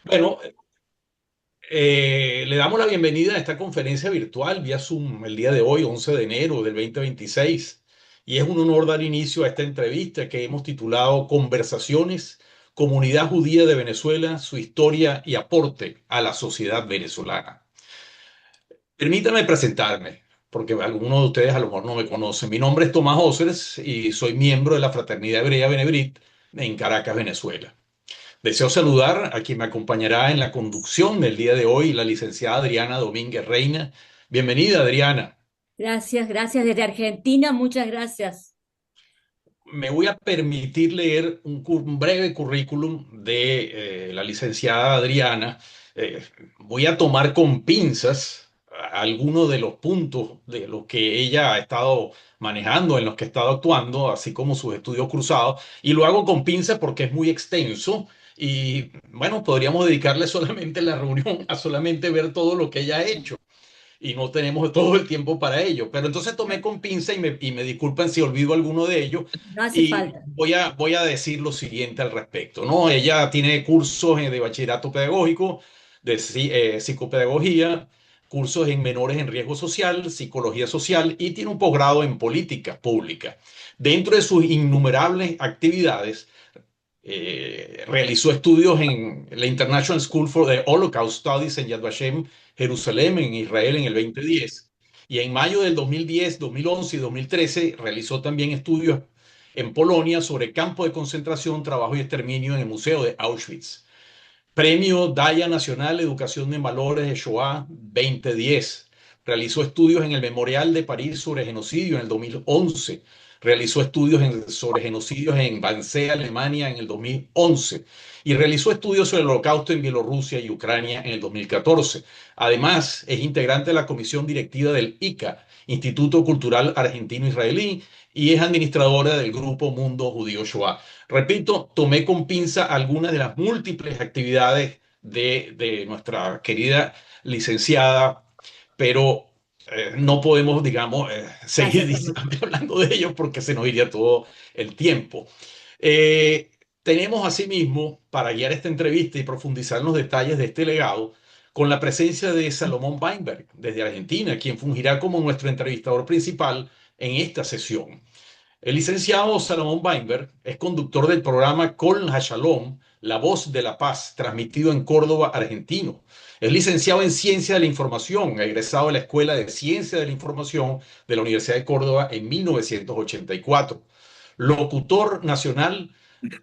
Bueno, le damos la bienvenida a esta conferencia virtual vía Zoom el día de hoy, 11 de enero del 2026. Y es un honor dar inicio a esta entrevista que hemos titulado Conversaciones, Comunidad Judía de Venezuela, su historia y aporte a la sociedad venezolana. Permítame presentarme, porque algunos de ustedes a lo mejor no me conocen. Mi nombre es Tomás Oceres y soy miembro de la Fraternidad Hebrea Benebrit en Caracas, Venezuela. Deseo saludar a quien me acompañará en la conducción del día de hoy, la licenciada Adriana Domínguez Reina. Bienvenida, Adriana. Gracias, gracias desde Argentina, muchas gracias. Me voy a permitir leer un breve currículum de la licenciada Adriana. Voy a tomar con pinzas algunos de los puntos de los que ella ha estado manejando, en los que ha estado actuando, así como sus estudios cruzados, y lo hago con pinzas porque es muy extenso. Y bueno, podríamos dedicarle solamente la reunión a solamente ver todo lo que ella ha hecho y no tenemos todo el tiempo para ello. Pero entonces tomé con pinza y me disculpan si olvido alguno de ellos No hace y falta. voy a decir lo siguiente al respecto, ¿no? Ella tiene cursos de bachillerato pedagógico, de psicopedagogía, cursos en menores en riesgo social, psicología social y tiene un posgrado en política pública. Dentro de sus innumerables actividades, realizó estudios en la International School for the Holocaust Studies en Yad Vashem, Jerusalén, en Israel, en el 2010. Y en mayo del 2010, 2011 y 2013 realizó también estudios en Polonia sobre campos de concentración, trabajo y exterminio en el Museo de Auschwitz. Premio Daya Nacional Educación en Valores de Shoah 2010. Realizó estudios en el Memorial de París sobre genocidio en el 2011. Realizó estudios sobre genocidios en Wannsee, Alemania, en el 2011. Y realizó estudios sobre el holocausto en Bielorrusia y Ucrania en el 2014. Además, es integrante de la comisión directiva del ICA, Instituto Cultural Argentino-Israelí, y es administradora del Grupo Mundo Judío Shoah. Repito, tomé con pinza algunas de las múltiples actividades de nuestra querida licenciada, pero no podemos, digamos, seguir Gracias, Tomás. hablando de ellos porque se nos iría todo el tiempo. Eh, Tenemos asimismo, para guiar esta entrevista y profundizar en los detalles de este legado, con la presencia de Salomón Weinberg desde Argentina, quien fungirá como nuestro entrevistador principal en esta sesión. El licenciado Salomón Weinberg es conductor del programa Kol HaShalom, La Voz de la Paz, transmitido en Córdoba, argentino. Es licenciado en Ciencia de la Información, egresado de la Escuela de Ciencia de la Información de la Universidad de Córdoba en 1984. Locutor nacional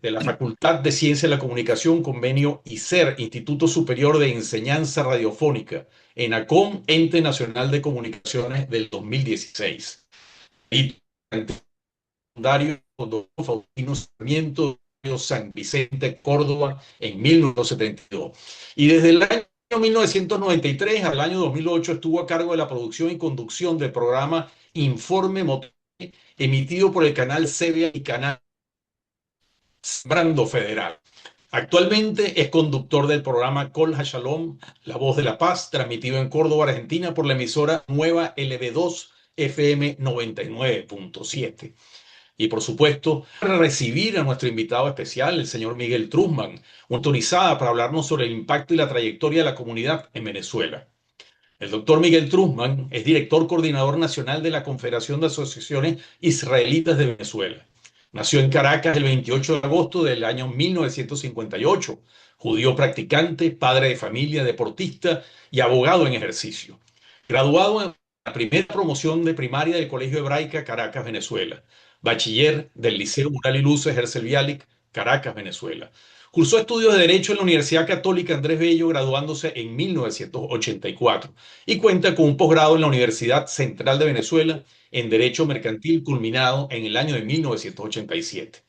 de la Facultad de Ciencia de la Comunicación, convenio ISER, Instituto Superior de Enseñanza Radiofónica, ENACOM, Ente Nacional de Comunicaciones del 2016. Y secundario Don Faustino Sarmiento, San Vicente, Córdoba, en 1972. Y desde el año 1993 al año 2008 estuvo a cargo de la producción y conducción del programa Informe Motor, emitido por el canal CBA y canal Brando Federal. Actualmente es conductor del programa Kol HaShalom, La Voz de la Paz, transmitido en Córdoba, Argentina, por la emisora Nueva LB2 FM 99.7. Y por supuesto, para recibir a nuestro invitado especial, el señor Miguel Truzman, autorizada para hablarnos sobre el impacto y la trayectoria de la comunidad en Venezuela. El doctor Miguel Truzman es director coordinador nacional de la Confederación de Asociaciones Israelitas de Venezuela. Nació en Caracas el 28 de agosto del año 1958, judío practicante, padre de familia, deportista y abogado en ejercicio. Graduado en la primera promoción de primaria del Colegio Hebraica Caracas, Venezuela. Bachiller del Liceo Mural y Luces Herzl Bialik, Caracas, Venezuela. Cursó estudios de Derecho en la Universidad Católica Andrés Bello, graduándose en 1984, y cuenta con un posgrado en la Universidad Central de Venezuela en Derecho Mercantil, culminado en el año de 1987.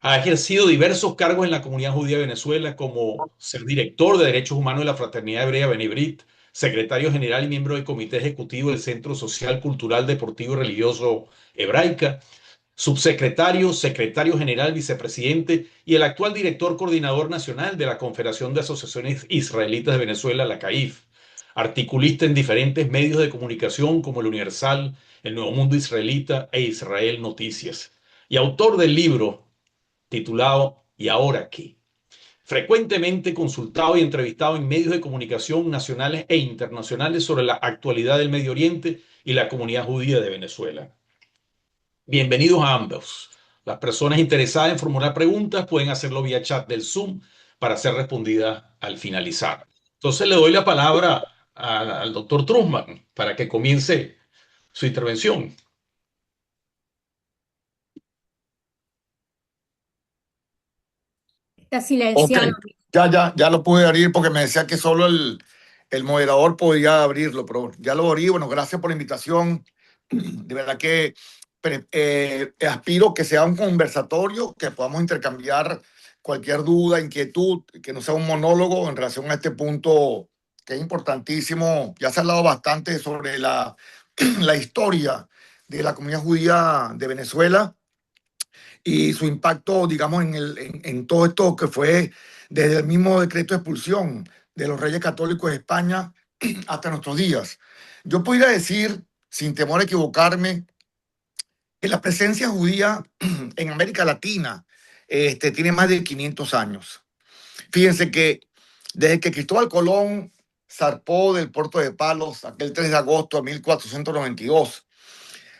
Ha ejercido diversos cargos en la comunidad judía de Venezuela, como ser director de Derechos Humanos de la Fraternidad Hebrea Benibrit, secretario general y miembro del Comité Ejecutivo del Centro Social, Cultural, Deportivo y Religioso Hebraica, subsecretario, secretario general, vicepresidente y el actual director coordinador nacional de la Confederación de Asociaciones Israelitas de Venezuela, la CAIF. Articulista en diferentes medios de comunicación como El Universal, El Nuevo Mundo Israelita e Israel Noticias. Y autor del libro titulado ¿Y ahora qué? frecuentemente consultado y entrevistado en medios de comunicación nacionales e internacionales sobre la actualidad del Medio Oriente y la comunidad judía de Venezuela. Bienvenidos a ambos. Las personas interesadas en formular preguntas pueden hacerlo vía chat del Zoom para ser respondidas al finalizar. Entonces le doy la palabra al doctor Trusman para que comience su intervención. Está Ok, silenciado. ya lo pude abrir porque me decía que solo el moderador podía abrirlo, pero ya lo abrí. Bueno, gracias por la invitación. De verdad que aspiro que sea un conversatorio, que podamos intercambiar cualquier duda, inquietud, que no sea un monólogo en relación a este punto que es importantísimo. Ya se ha hablado bastante sobre la historia de la comunidad judía de Venezuela y su impacto, digamos, en todo esto que fue desde el mismo decreto de expulsión de los reyes católicos de España hasta nuestros días. Yo podría decir, sin temor a equivocarme, que la presencia judía en América Latina tiene más de 500 años. Fíjense que desde que Cristóbal Colón zarpó del puerto de Palos aquel 3 de agosto de 1492,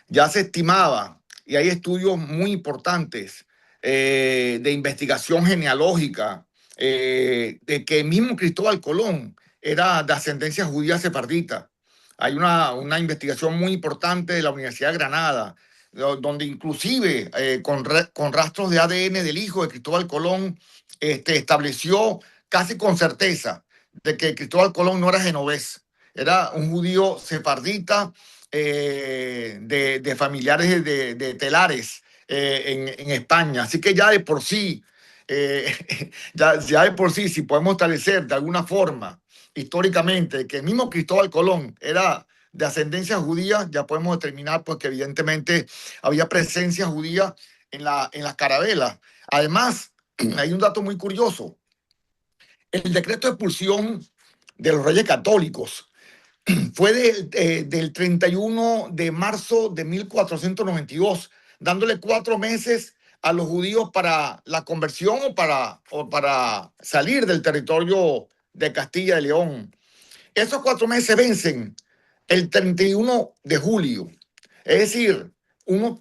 ya se estimaba, y hay estudios muy importantes de investigación genealógica, de que mismo Cristóbal Colón era de ascendencia judía sefardita. Hay una investigación muy importante de la Universidad de Granada, donde inclusive con rastros de ADN del hijo de Cristóbal Colón estableció casi con certeza de que Cristóbal Colón no era genovés, era un judío sefardita de familiares de telares en España. Así que ya de por sí, ya de por sí, si podemos establecer de alguna forma históricamente que el mismo Cristóbal Colón era de ascendencia judía, ya podemos determinar pues, que evidentemente había presencia judía en las carabelas. Además, hay un dato muy curioso. El decreto de expulsión de los reyes católicos fue del 31 de marzo de 1492, dándole 4 meses a los judíos para la conversión o para salir del territorio de Castilla y León. Esos 4 meses vencen el 31 de julio, es decir, unos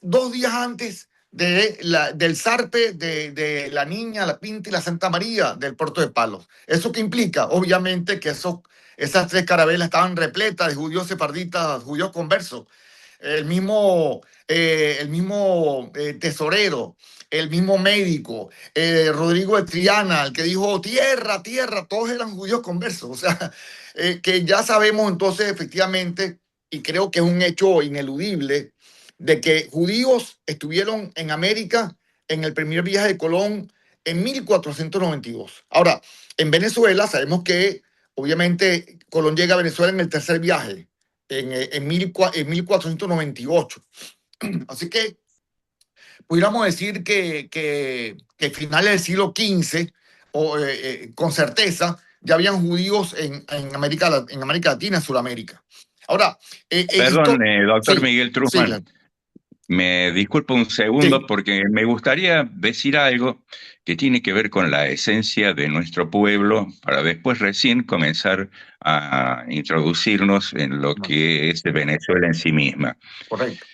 2 días antes del zarpe de la Niña, la Pinta y la Santa María del puerto de Palos. ¿Eso qué implica? Obviamente que esas 3 carabelas estaban repletas de judíos sefarditas, judíos conversos. El mismo tesorero, el mismo médico, Rodrigo de Triana, el que dijo tierra, tierra, todos eran judíos conversos. O sea, que ya sabemos entonces efectivamente, y creo que es un hecho ineludible, de que judíos estuvieron en América en el primer viaje de Colón en 1492. Ahora, en Venezuela sabemos que obviamente Colón llega a Venezuela en el tercer viaje, en 1498. Así que pudiéramos decir que finales del siglo XV, con certeza, ya habían judíos en América Latina, en Sudamérica. Ahora, Perdón, doctor sí, Miguel sí, Trujman, me disculpo un segundo sí, porque me gustaría decir algo que tiene que ver con la esencia de nuestro pueblo para después recién comenzar a introducirnos en lo que es Venezuela en sí misma. correcto.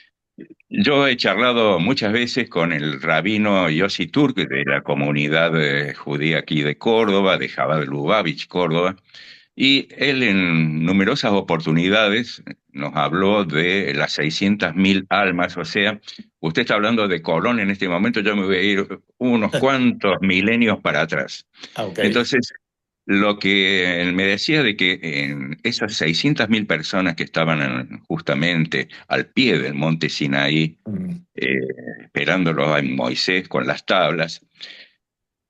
Yo he charlado muchas veces con el rabino Yossi Turk de la comunidad judía aquí de Córdoba, de Jabal Lubavitch, Córdoba, y él en numerosas oportunidades nos habló de las 600.000 almas, o sea, usted está hablando de Colón en este momento, yo me voy a ir unos cuantos milenios para atrás. Okay. Entonces, lo que él me decía de que en esas 600.000 personas que estaban justamente al pie del monte Sinaí, eh, esperándolo a Moisés con las tablas,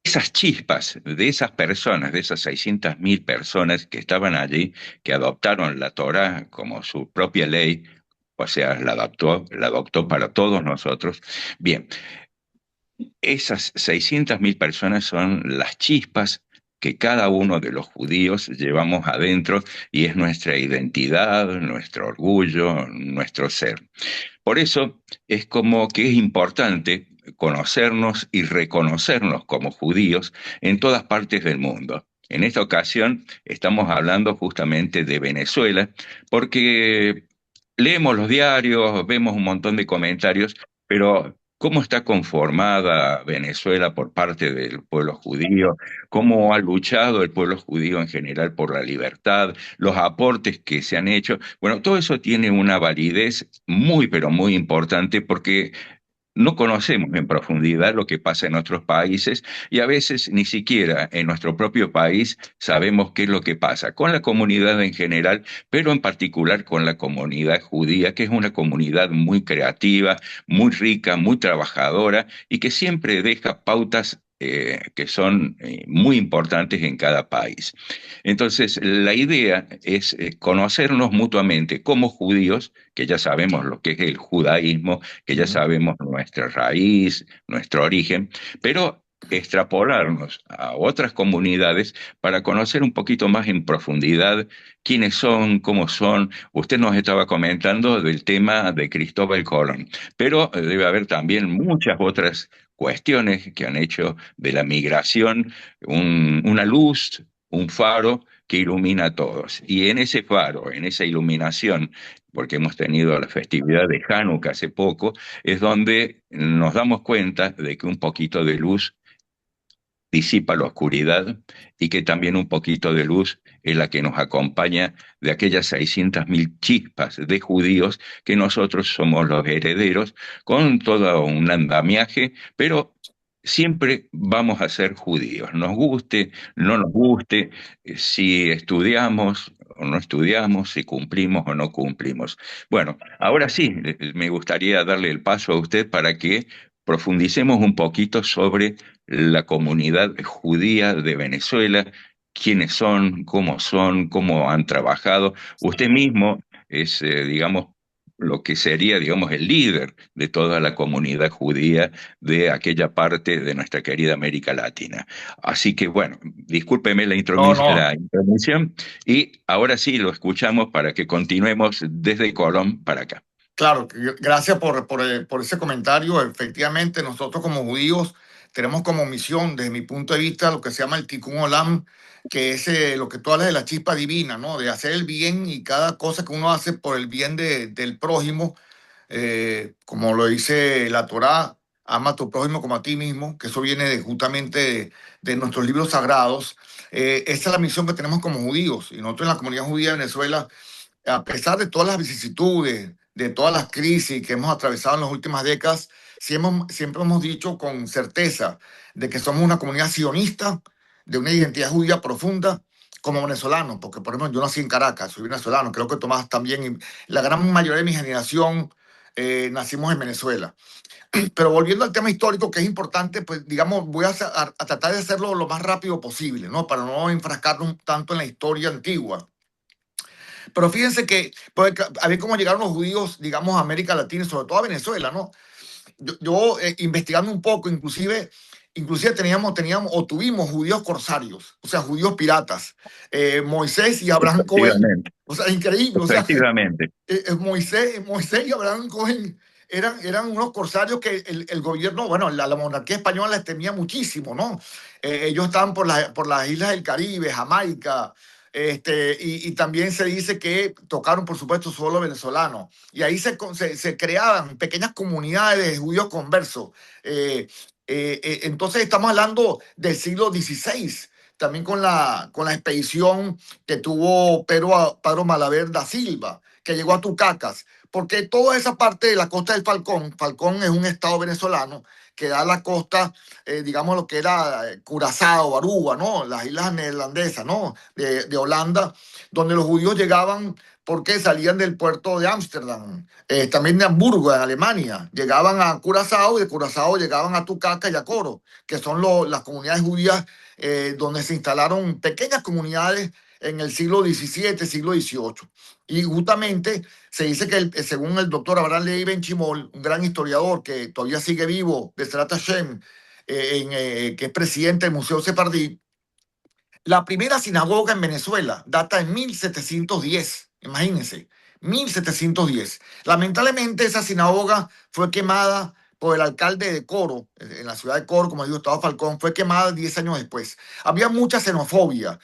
esas chispas de esas personas, de esas 600.000 personas que estaban allí, que adoptaron la Torá como su propia ley, o sea, la adoptó para todos nosotros. Bien, esas 600.000 personas son las chispas que cada uno de los judíos llevamos adentro y es nuestra identidad, nuestro orgullo, nuestro ser. Por eso es como que es importante conocernos y reconocernos como judíos en todas partes del mundo. En esta ocasión estamos hablando justamente de Venezuela, porque leemos los diarios, vemos un montón de comentarios, pero ¿cómo está conformada Venezuela por parte del pueblo judío? ¿Cómo ha luchado el pueblo judío en general por la libertad? Los aportes que se han hecho. Bueno, todo eso tiene una validez muy, pero muy importante porque no conocemos en profundidad lo que pasa en otros países y a veces ni siquiera en nuestro propio país sabemos qué es lo que pasa con la comunidad en general, pero en particular con la comunidad judía, que es una comunidad muy creativa, muy rica, muy trabajadora y que siempre deja pautas que son muy importantes en cada país. Entonces, la idea es conocernos mutuamente como judíos, que ya sabemos lo que es el judaísmo, que ya sabemos nuestra raíz, nuestro origen, pero extrapolarnos a otras comunidades para conocer un poquito más en profundidad quiénes son, cómo son. Usted nos estaba comentando del tema de Cristóbal Colón, pero debe haber también muchas otras cuestiones que han hecho de la migración una luz, un faro que ilumina a todos. Y en ese faro, en esa iluminación, porque hemos tenido la festividad de Hanukkah hace poco, es donde nos damos cuenta de que un poquito de luz disipa la oscuridad y que también un poquito de luz es la que nos acompaña de aquellas 600.000 chispas de judíos que nosotros somos los herederos con todo un andamiaje, pero siempre vamos a ser judíos, nos guste, no nos guste, si estudiamos o no estudiamos, si cumplimos o no cumplimos. Bueno, ahora sí, me gustaría darle el paso a usted para que profundicemos un poquito sobre la comunidad judía de Venezuela, quiénes son, cómo han trabajado. Usted mismo es, digamos, lo que sería, digamos, el líder de toda la comunidad judía de aquella parte de nuestra querida América Latina. Así que, bueno, discúlpeme No, no, la intervención y ahora sí lo escuchamos para que continuemos desde Colón para acá. claro, gracias por ese comentario. Efectivamente, nosotros como judíos tenemos como misión, desde mi punto de vista, lo que se llama el Tikkun Olam, que es lo que tú hablas de la chispa divina, ¿no? De hacer el bien y cada cosa que uno hace por el bien del prójimo, como lo dice la Torá, ama a tu prójimo como a ti mismo, que eso viene justamente de nuestros libros sagrados. Esa es la misión que tenemos como judíos. Y nosotros en la comunidad judía de Venezuela, a pesar de todas las vicisitudes, de todas las crisis que hemos atravesado en las últimas décadas, siempre hemos dicho con certeza de que somos una comunidad sionista, de una identidad judía profunda, como venezolanos, porque por ejemplo yo nací en Caracas, soy venezolano, creo que Tomás también, y la gran mayoría de mi generación nacimos en Venezuela. Pero volviendo al tema histórico, que es importante, pues digamos, voy a tratar de hacerlo lo más rápido posible, ¿no? Para no enfrascarnos tanto en la historia antigua. Pero fíjense que, pues, a ver cómo llegaron los judíos, digamos, a América Latina y sobre todo a Venezuela, ¿no? Yo investigando un poco, inclusive teníamos o tuvimos judíos corsarios, o sea, judíos piratas. Moisés y Abraham Cohen, Efectivamente, o sea, increíble, o sea, efectivamente. Moisés y Abraham Cohen eran unos corsarios que el gobierno, bueno, la monarquía española les temía muchísimo, ¿no? Ellos estaban por las islas del Caribe, Jamaica, y también se dice que tocaron, por supuesto, suelo venezolano. Y ahí se creaban pequeñas comunidades de judíos conversos. Entonces estamos hablando del siglo XVI, también con la expedición que tuvo Pedro Malaver da Silva, que llegó a Tucacas, porque toda esa parte de la costa del Falcón es un estado venezolano que da la costa, digamos lo que era Curazao, Aruba, ¿no? Las islas neerlandesas, ¿no? De Holanda, donde los judíos llegaban porque salían del puerto de Ámsterdam, también de Hamburgo, en Alemania. Llegaban a Curazao y de Curazao llegaban a Tucaca y a Coro, que son las comunidades judías donde se instalaron pequeñas comunidades en el siglo XVII, siglo XVIII. Y justamente se dice que según el doctor Abraham Levi Benchimol, un gran historiador que todavía sigue vivo, de Strat Hashem, que es presidente del Museo Sefardí, la primera sinagoga en Venezuela data de 1710, imagínense, 1710. Lamentablemente esa sinagoga fue quemada por el alcalde de Coro, en la ciudad de Coro, como digo, Gustavo Falcón, fue quemada 10 años después. Había mucha xenofobia.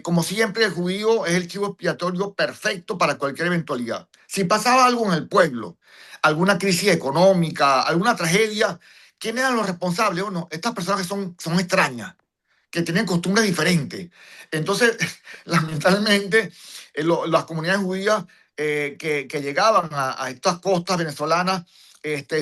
Como siempre, el judío es el chivo expiatorio perfecto para cualquier eventualidad. Si pasaba algo en el pueblo, alguna crisis económica, alguna tragedia, ¿quién eran los responsables? Bueno, estas personas que son extrañas, que tienen costumbres diferentes. Entonces, lamentablemente, las comunidades judías que llegaban a estas costas venezolanas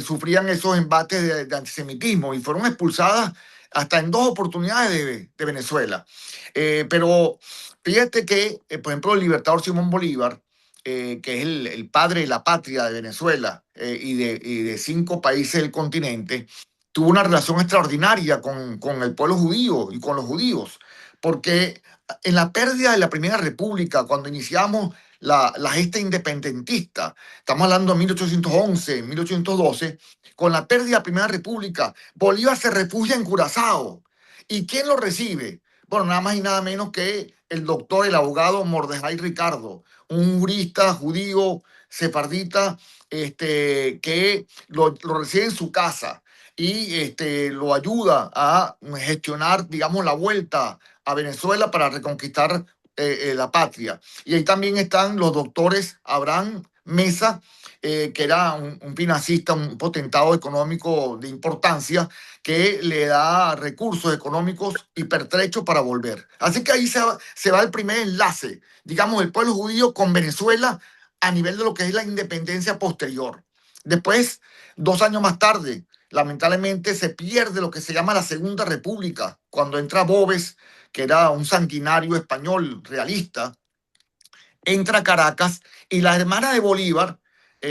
sufrían esos embates de antisemitismo y fueron expulsadas hasta en 2 oportunidades de Venezuela. Pero fíjate que, por ejemplo, el libertador Simón Bolívar, que es el padre de la patria de Venezuela y de 5 países del continente, tuvo una relación extraordinaria con el pueblo judío y con los judíos, porque en la pérdida de la Primera República, cuando iniciamos la gesta independentista, estamos hablando de 1811, 1812, con la pérdida de la Primera República, Bolívar se refugia en Curazao. ¿Y quién lo recibe? Bueno, nada más y nada menos que el doctor, el abogado Mordejai Ricardo, un jurista judío sefardita que lo recibe en su casa y lo ayuda a gestionar, digamos, la vuelta a Venezuela para reconquistar la patria. Y ahí también están los doctores Abraham Mesa, que era un financista, un potentado económico de importancia, que le da recursos económicos y pertrechos para volver. Así que ahí se va el primer enlace, digamos, del pueblo judío con Venezuela a nivel de lo que es la independencia posterior. Después, 2 años más tarde, lamentablemente se pierde lo que se llama la Segunda República, cuando entra Boves, que era un sanguinario español realista, entra a Caracas y las hermanas de Bolívar,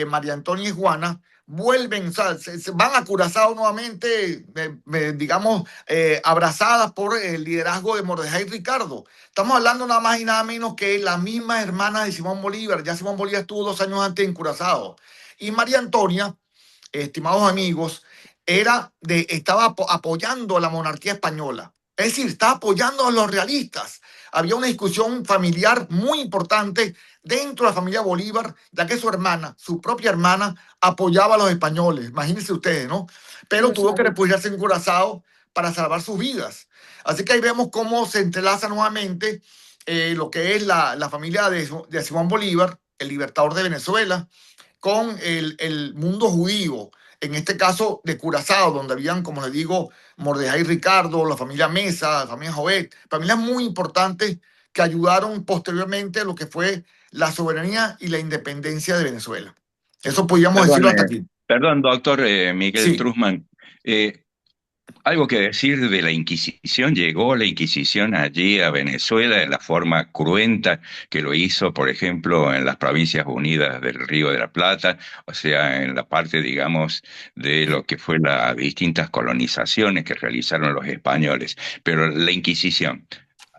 María Antonia y Juana, vuelven, o sea, se van a Curazao nuevamente, digamos, abrazadas por el liderazgo de Mordejai Ricardo. Estamos hablando nada más y nada menos que las mismas hermanas de Simón Bolívar. Ya Simón Bolívar estuvo 2 años antes en Curazao. Y María Antonia, estimados amigos, estaba apoyando a la monarquía española. Es decir, estaba apoyando a los realistas. Había una discusión familiar muy importante dentro de la familia Bolívar, ya que su hermana, su propia hermana, apoyaba a los españoles. Imagínense ustedes, ¿no? Pero tuvo que refugiarse en Curazao para salvar sus vidas. Así que ahí vemos cómo se entrelaza nuevamente lo que es la familia de Simón Bolívar, el libertador de Venezuela, con el mundo judío, en este caso de Curazao, donde habían, como les digo, Mordejai Ricardo, la familia Mesa, la familia Jovet, familias muy importantes que ayudaron posteriormente a lo que fue la soberanía y la independencia de Venezuela. Eso podríamos Perdón, decirlo hasta aquí. perdón, doctor Miguel Sí. Trusman. Algo que decir de la Inquisición. Llegó la Inquisición allí a Venezuela de la forma cruenta que lo hizo, por ejemplo, en las Provincias Unidas del Río de la Plata, o sea, en la parte, digamos, de lo que fue las distintas colonizaciones que realizaron los españoles. Pero la Inquisición,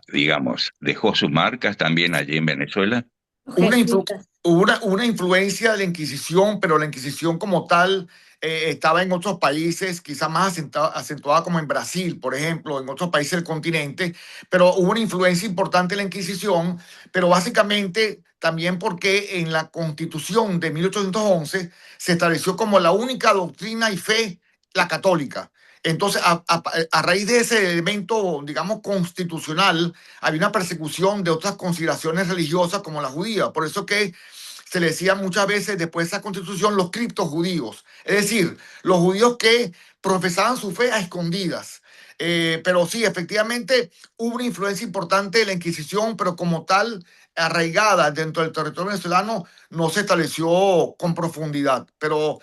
digamos, dejó sus marcas también allí en Venezuela. Una influencia de la Inquisición, pero la Inquisición como tal estaba en otros países, quizás más acentuada como en Brasil, por ejemplo, en otros países del continente, pero hubo una influencia importante de la Inquisición, pero básicamente también porque en la Constitución de 1811 se estableció como la única doctrina y fe la católica. Entonces, a raíz de ese elemento, digamos, constitucional, había una persecución de otras consideraciones religiosas como la judía. Por eso que se le decía muchas veces después de esa constitución los criptojudíos, es decir, los judíos que profesaban su fe a escondidas. Pero sí, efectivamente hubo una influencia importante de la Inquisición, pero como tal, arraigada dentro del territorio venezolano, no se estableció con profundidad. Pero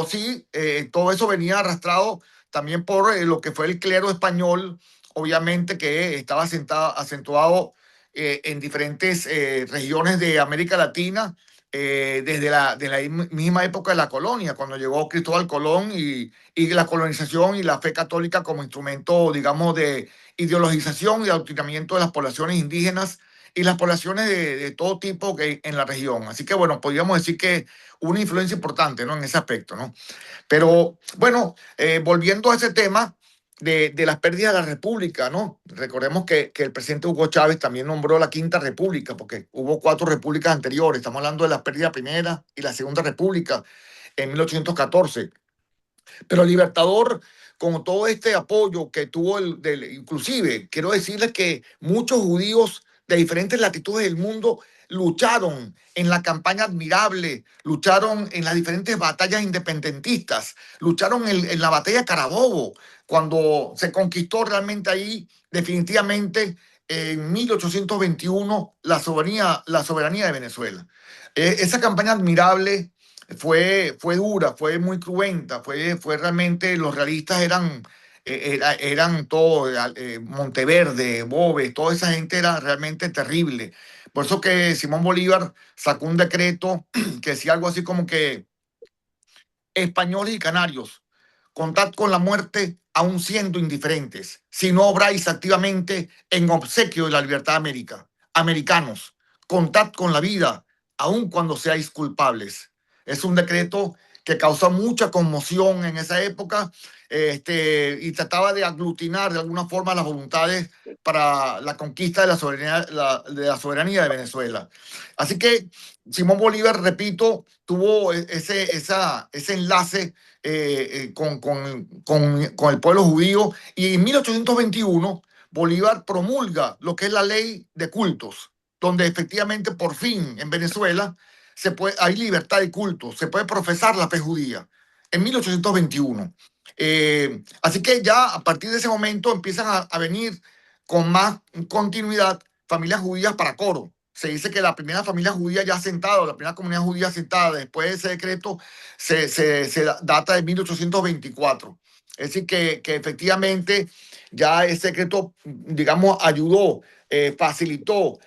sí, todo eso venía arrastrado también por lo que fue el clero español, obviamente que estaba acentuado en diferentes regiones de América Latina, desde la misma época de la colonia, cuando llegó Cristóbal Colón y la colonización y la fe católica como instrumento, digamos, de ideologización y adoctrinamiento de las poblaciones indígenas y las poblaciones de todo tipo en la región. Así que, bueno, podríamos decir que una influencia importante, ¿no? En ese aspecto, ¿no? Pero, bueno, volviendo a ese tema de las pérdidas de la República, ¿no? Recordemos que el presidente Hugo Chávez también nombró la Quinta República, porque hubo 4 repúblicas anteriores. Estamos hablando de la pérdida de la Primera y la Segunda República en 1814. Pero el Libertador, con todo este apoyo que tuvo, inclusive, quiero decirles que muchos judíos de diferentes latitudes del mundo lucharon en la campaña admirable, lucharon en las diferentes batallas independentistas, lucharon en la batalla de Carabobo, cuando se conquistó realmente ahí definitivamente en 1821 la soberanía de Venezuela. Esa campaña admirable fue dura, fue muy cruenta, fue realmente, los realistas eran todo, Monteverde, Boves, toda esa gente era realmente terrible. Por eso que Simón Bolívar sacó un decreto que decía algo así como que españoles y canarios, contad con la muerte aun siendo indiferentes, si no obráis activamente en obsequio de la libertad de América. Americanos, contad con la vida aun cuando seáis culpables. Es un decreto que causó mucha conmoción en esa época, y trataba de aglutinar de alguna forma las voluntades para la conquista de la soberanía de Venezuela. Así que Simón Bolívar, repito, tuvo ese enlace con el pueblo judío, y en 1821 Bolívar promulga lo que es la ley de cultos, donde efectivamente por fin en Venezuela hay libertad de culto, se puede profesar la fe judía en 1821. Así que ya a partir de ese momento empiezan a venir con más continuidad familias judías para Coro. Se dice que la primera familia judía ya asentada, la primera comunidad judía asentada después de ese decreto se data de 1824. Es decir, que efectivamente ya ese decreto, digamos, ayudó, facilitó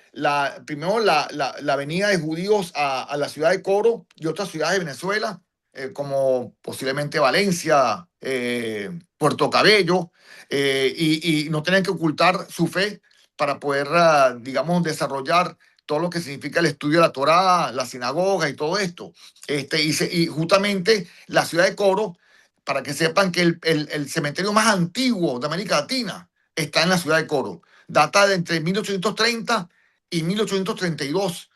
primero la venida de judíos a la ciudad de Coro y otras ciudades de Venezuela, como posiblemente Valencia, Puerto Cabello, y no tener que ocultar su fe para poder, digamos, desarrollar todo lo que significa el estudio de la Torá, la sinagoga y todo esto. Y justamente la ciudad de Coro, para que sepan que el cementerio más antiguo de América Latina está en la ciudad de Coro. Data de entre 1830 y 1832.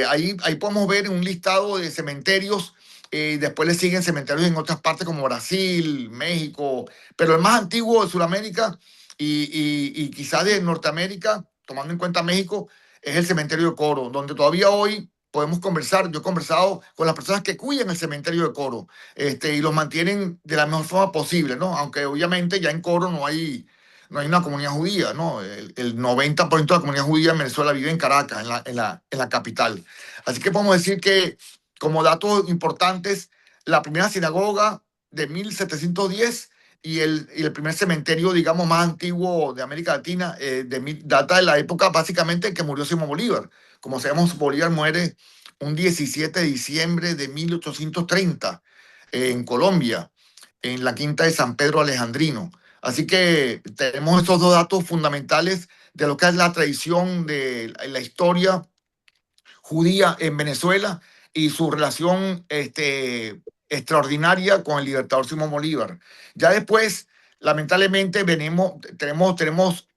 Ahí podemos ver un listado de cementerios. Después le siguen cementerios en otras partes como Brasil, México, pero el más antiguo de Sudamérica y quizás de Norteamérica, tomando en cuenta México, es el cementerio de Coro, donde todavía hoy podemos conversar. Yo he conversado con las personas que cuidan el cementerio de Coro, y los mantienen de la mejor forma posible, ¿no? Aunque obviamente ya en Coro no hay una comunidad judía, ¿no? El 90% de la comunidad judía en Venezuela vive en Caracas, en la capital. Así que podemos decir que, como datos importantes, la primera sinagoga de 1710 y el primer cementerio, digamos, más antiguo de América Latina, data de la época básicamente en que murió Simón Bolívar. Como sabemos, Bolívar muere un 17 de diciembre de 1830 en Colombia, en la quinta de San Pedro Alejandrino. Así que tenemos estos dos datos fundamentales de lo que es la tradición de la historia judía en Venezuela y su relación extraordinaria con el libertador Simón Bolívar. Ya después, lamentablemente, tenemos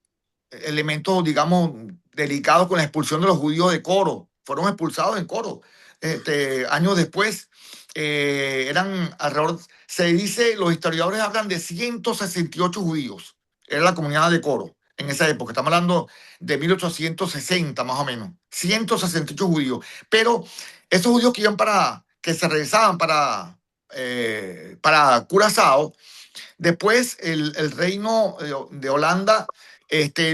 elementos, digamos, delicados con la expulsión de los judíos de Coro. Fueron expulsados en Coro. Años después, eran alrededor, se dice, los historiadores hablan de 168 judíos. Era la comunidad de Coro en esa época. Estamos hablando de 1860 más o menos. 168 judíos. Pero esos judíos que se regresaban para Curazao, después el reino de Holanda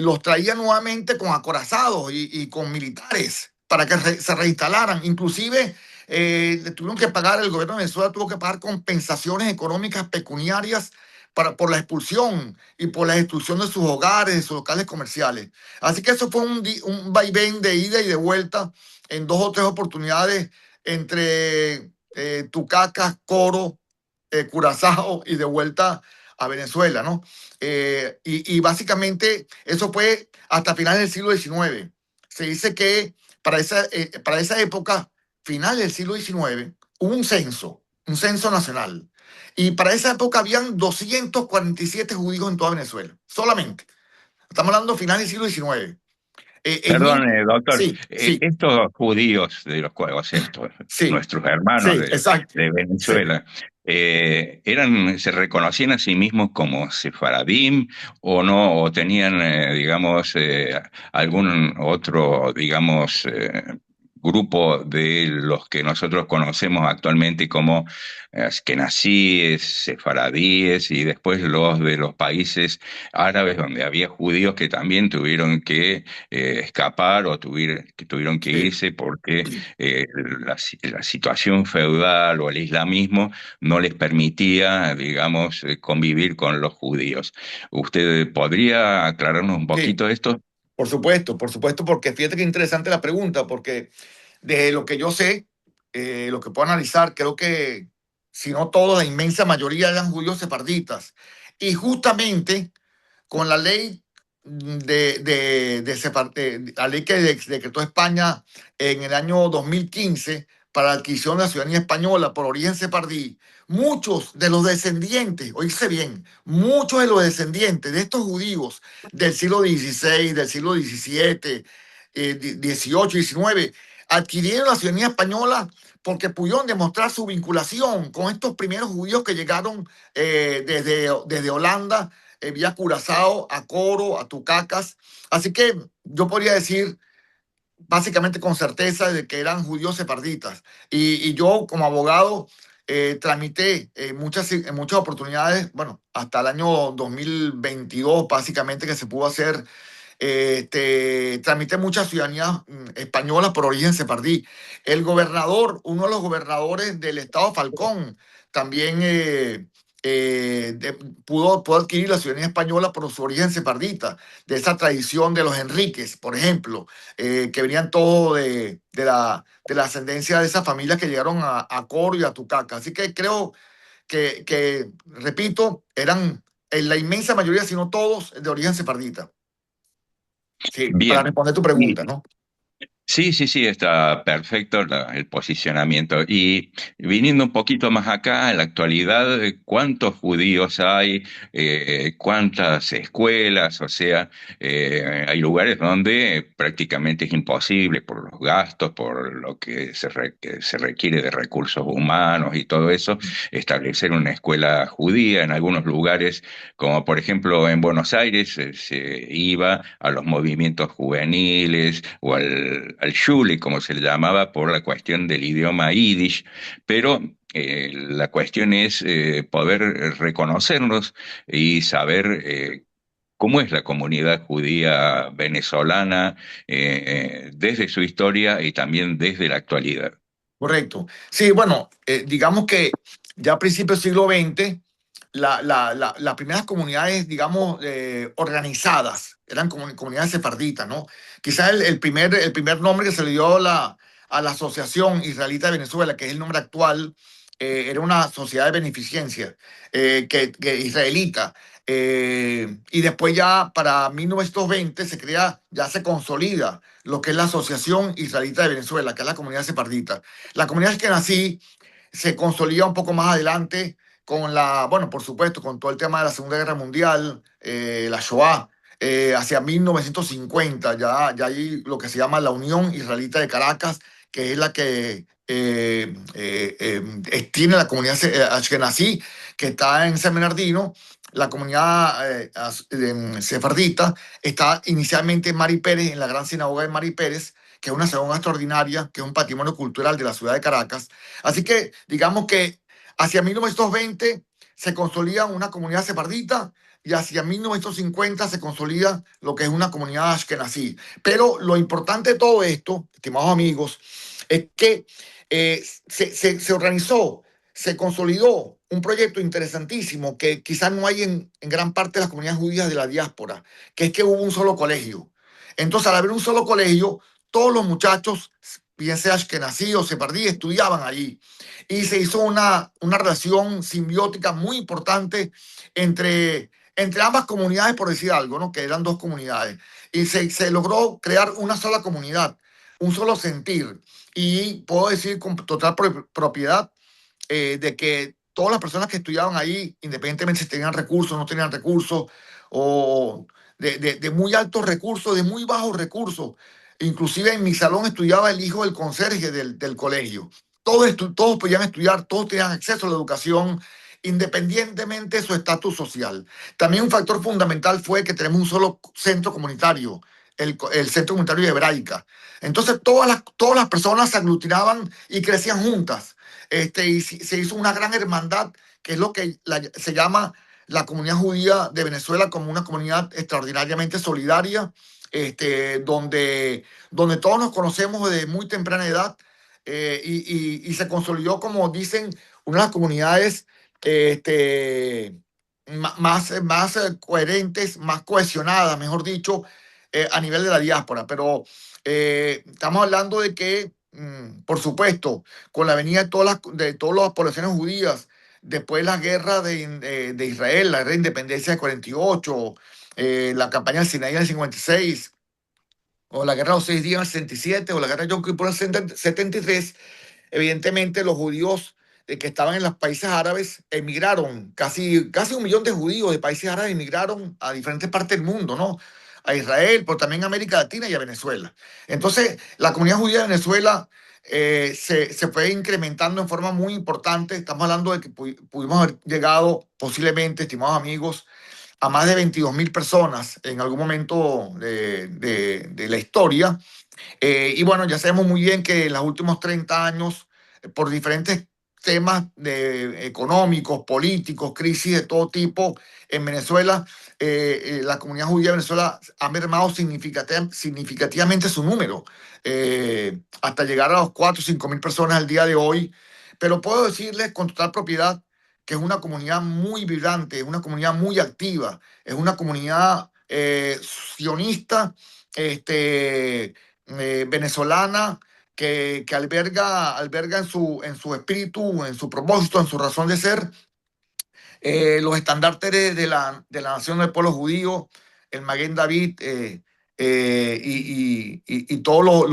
los traía nuevamente con acorazados y con militares para que se reinstalaran. Inclusive tuvieron que pagar, el gobierno de Venezuela tuvo que pagar compensaciones económicas pecuniarias por la expulsión y por la destrucción de sus hogares, de sus locales comerciales. Así que eso fue un vaivén de ida y de vuelta en 2 o 3 oportunidades entre Tucacas, Coro, Curazao y de vuelta a Venezuela, ¿no? Y básicamente eso fue hasta finales del siglo XIX. Se dice que para esa época, final del siglo XIX, hubo un censo nacional. Y para esa época habían 247 judíos en toda Venezuela, solamente. Estamos hablando final del siglo XIX. Perdón, doctor, Sí, sí, estos judíos de los cuales, o sea, sí, nuestros hermanos sí, exacto. de Sí. Venezuela, se reconocían a sí mismos como sefaradim o no, o tenían, digamos, algún otro, digamos, grupo de los que nosotros conocemos actualmente como askenazíes, sefaradíes y después los de los países árabes donde había judíos que también tuvieron que escapar o que tuvieron que Sí. irse porque la situación feudal o el islamismo no les permitía, digamos, convivir con los judíos. ¿Usted podría aclararnos un Sí, poquito esto? por supuesto, porque fíjate que interesante la pregunta, porque de lo que yo sé, lo que puedo analizar, creo que si no todos, la inmensa mayoría eran judíos sefarditas. Y justamente con la ley la ley que decretó España en el año 2015 para la adquisición de la ciudadanía española por origen sefardí, muchos de los descendientes, oíste bien, muchos de los descendientes de estos judíos del siglo XVI, del siglo XVII, XVIII, XIX, adquirieron la ciudadanía española porque pudieron demostrar su vinculación con estos primeros judíos que llegaron desde Holanda vía Curazao, a Coro, a Tucacas. Así que yo podría decir básicamente con certeza de que eran judíos sefarditas. Y yo como abogado tramité en muchas oportunidades, bueno, hasta el año 2022 básicamente que se pudo hacer tramité muchas ciudadanías españolas por origen sefardí. El gobernador, uno de los gobernadores del estado Falcón, también pudo adquirir la ciudadanía española por su origen sefardita, de esa tradición de los Enríquez, por ejemplo, que venían todos de la ascendencia de esas familias que llegaron a Coro y a Tucaca. Así que creo repito, eran en la inmensa mayoría, si no todos, de origen sefardita. Sí, para Bien. responder tu pregunta, ¿no? Sí, sí, sí, está perfecto el posicionamiento. Y viniendo un poquito más acá, en la actualidad, ¿cuántos judíos hay? ¿Cuántas escuelas? O sea, hay lugares donde prácticamente es imposible por los gastos, por lo que se requiere de recursos humanos y todo eso, establecer una escuela judía. En algunos lugares, como por ejemplo en Buenos Aires, se iba a los movimientos juveniles o al Shule, como se le llamaba, por la cuestión del idioma yiddish, pero la cuestión es poder reconocernos y saber cómo es la comunidad judía venezolana desde su historia y también desde la actualidad. Correcto. Sí, bueno, digamos que ya a principios del siglo XX, las primeras comunidades, digamos, organizadas, eran comunidades sefarditas, ¿no? Quizás el primer nombre que se le dio a la Asociación Israelita de Venezuela, que es el nombre actual, era una sociedad de beneficencia que israelita. Y después ya para 1920 ya se consolida lo que es la Asociación Israelita de Venezuela, que es la comunidad sefardita. La comunidad que nací se consolida un poco más adelante bueno, por supuesto, con todo el tema de la Segunda Guerra Mundial, la Shoah, hacia 1950, ya hay lo que se llama la Unión Israelita de Caracas, que es la que tiene la comunidad ashkenazí, que está en San Bernardino. La comunidad sefardita está inicialmente en Mari Pérez, en la gran sinagoga de Mari Pérez, que es una sinagoga extraordinaria, que es un patrimonio cultural de la ciudad de Caracas. Así que digamos que hacia 1920 se consolida una comunidad sefardita y hacia 1950 se consolida lo que es una comunidad ashkenazí. Pero lo importante de todo esto, estimados amigos, es que se organizó, se consolidó un proyecto interesantísimo que quizás no hay en gran parte de las comunidades judías de la diáspora, que es que hubo un solo colegio. Entonces, al haber un solo colegio, todos los muchachos, bien sea ashkenazí o sefardí, estudiaban allí. Y se hizo una relación simbiótica muy importante entre ambas comunidades, por decir algo, ¿no? Que eran dos comunidades. Y se logró crear una sola comunidad, un solo sentir. Y puedo decir con total propiedad de que todas las personas que estudiaban ahí, independientemente si tenían recursos o no tenían recursos, o de muy altos recursos, de muy bajos recursos. Inclusive en mi salón estudiaba el hijo del conserje del colegio. Todos podían estudiar, todos tenían acceso a la educación, independientemente de su estatus social. También un factor fundamental fue que tenemos un solo centro comunitario, el Centro Comunitario de Hebraica. Entonces todas las personas se aglutinaban y crecían juntas. Y se hizo una gran hermandad, que es lo que se llama la comunidad judía de Venezuela, como una comunidad extraordinariamente solidaria, donde todos nos conocemos desde muy temprana edad, y se consolidó, como dicen, una de las comunidades más coherentes, más cohesionadas, mejor dicho, a nivel de la diáspora. Pero estamos hablando de que, por supuesto, con la venida de todas las poblaciones judías, después la guerra de Israel, la guerra de independencia de 48, la campaña del Sinaí en el 56, o la guerra de los 6 días en el 67, o la guerra de Yom Kippur en el 73, evidentemente los judíos que estaban en los países árabes emigraron. Casi 1 millón de judíos de países árabes emigraron a diferentes partes del mundo, ¿no? A Israel, pero también a América Latina y a Venezuela. Entonces, la comunidad judía de Venezuela se fue incrementando en forma muy importante. Estamos hablando de que pudimos haber llegado posiblemente, estimados amigos, a más de 22.000 personas en algún momento de la historia. Y bueno, ya sabemos muy bien que en los últimos 30 años, por diferentes temas económicos, políticos, crisis de todo tipo en Venezuela, la comunidad judía de Venezuela ha mermado significativamente su número, hasta llegar a los 4 o 5 mil personas al día de hoy. Pero puedo decirles con total propiedad que es una comunidad muy vibrante, es una comunidad muy activa, es una comunidad sionista, venezolana, que alberga en su espíritu, en su propósito, en su razón de ser, los estandartes de la nación del pueblo judío, el Maguen David, y todos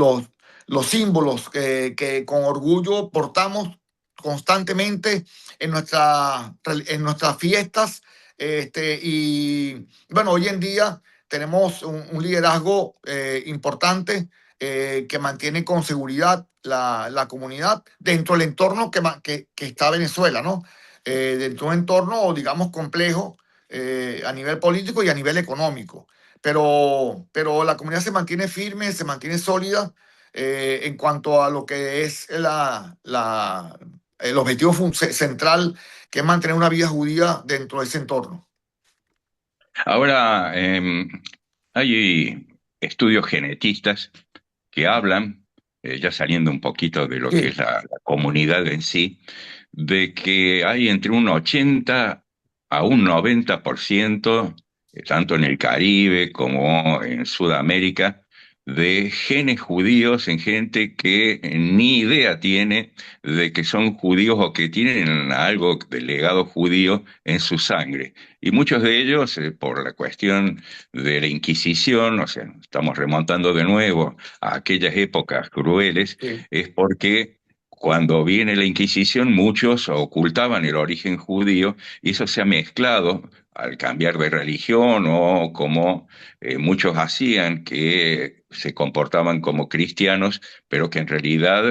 los símbolos que con orgullo portamos constantemente en nuestras fiestas. Y bueno, hoy en día tenemos un liderazgo importante, que mantiene con seguridad la comunidad dentro del entorno que está Venezuela, ¿no? Dentro de un entorno, digamos, complejo, a nivel político y a nivel económico. Pero la comunidad se mantiene firme, se mantiene sólida, en cuanto a lo que es el objetivo central, que es mantener una vida judía dentro de ese entorno. Ahora, hay estudios genetistas que hablan, ya saliendo un poquito de lo que Sí. es la comunidad en sí, de que hay entre un 80 a un 90%, tanto en el Caribe como en Sudamérica, de genes judíos en gente que ni idea tiene de que son judíos o que tienen algo del legado judío en su sangre. Y muchos de ellos, por la cuestión de la Inquisición, o sea, estamos remontando de nuevo a aquellas épocas crueles, Sí. es porque cuando viene la Inquisición muchos ocultaban el origen judío y eso se ha mezclado al cambiar de religión o como muchos hacían, que se comportaban como cristianos, pero que en realidad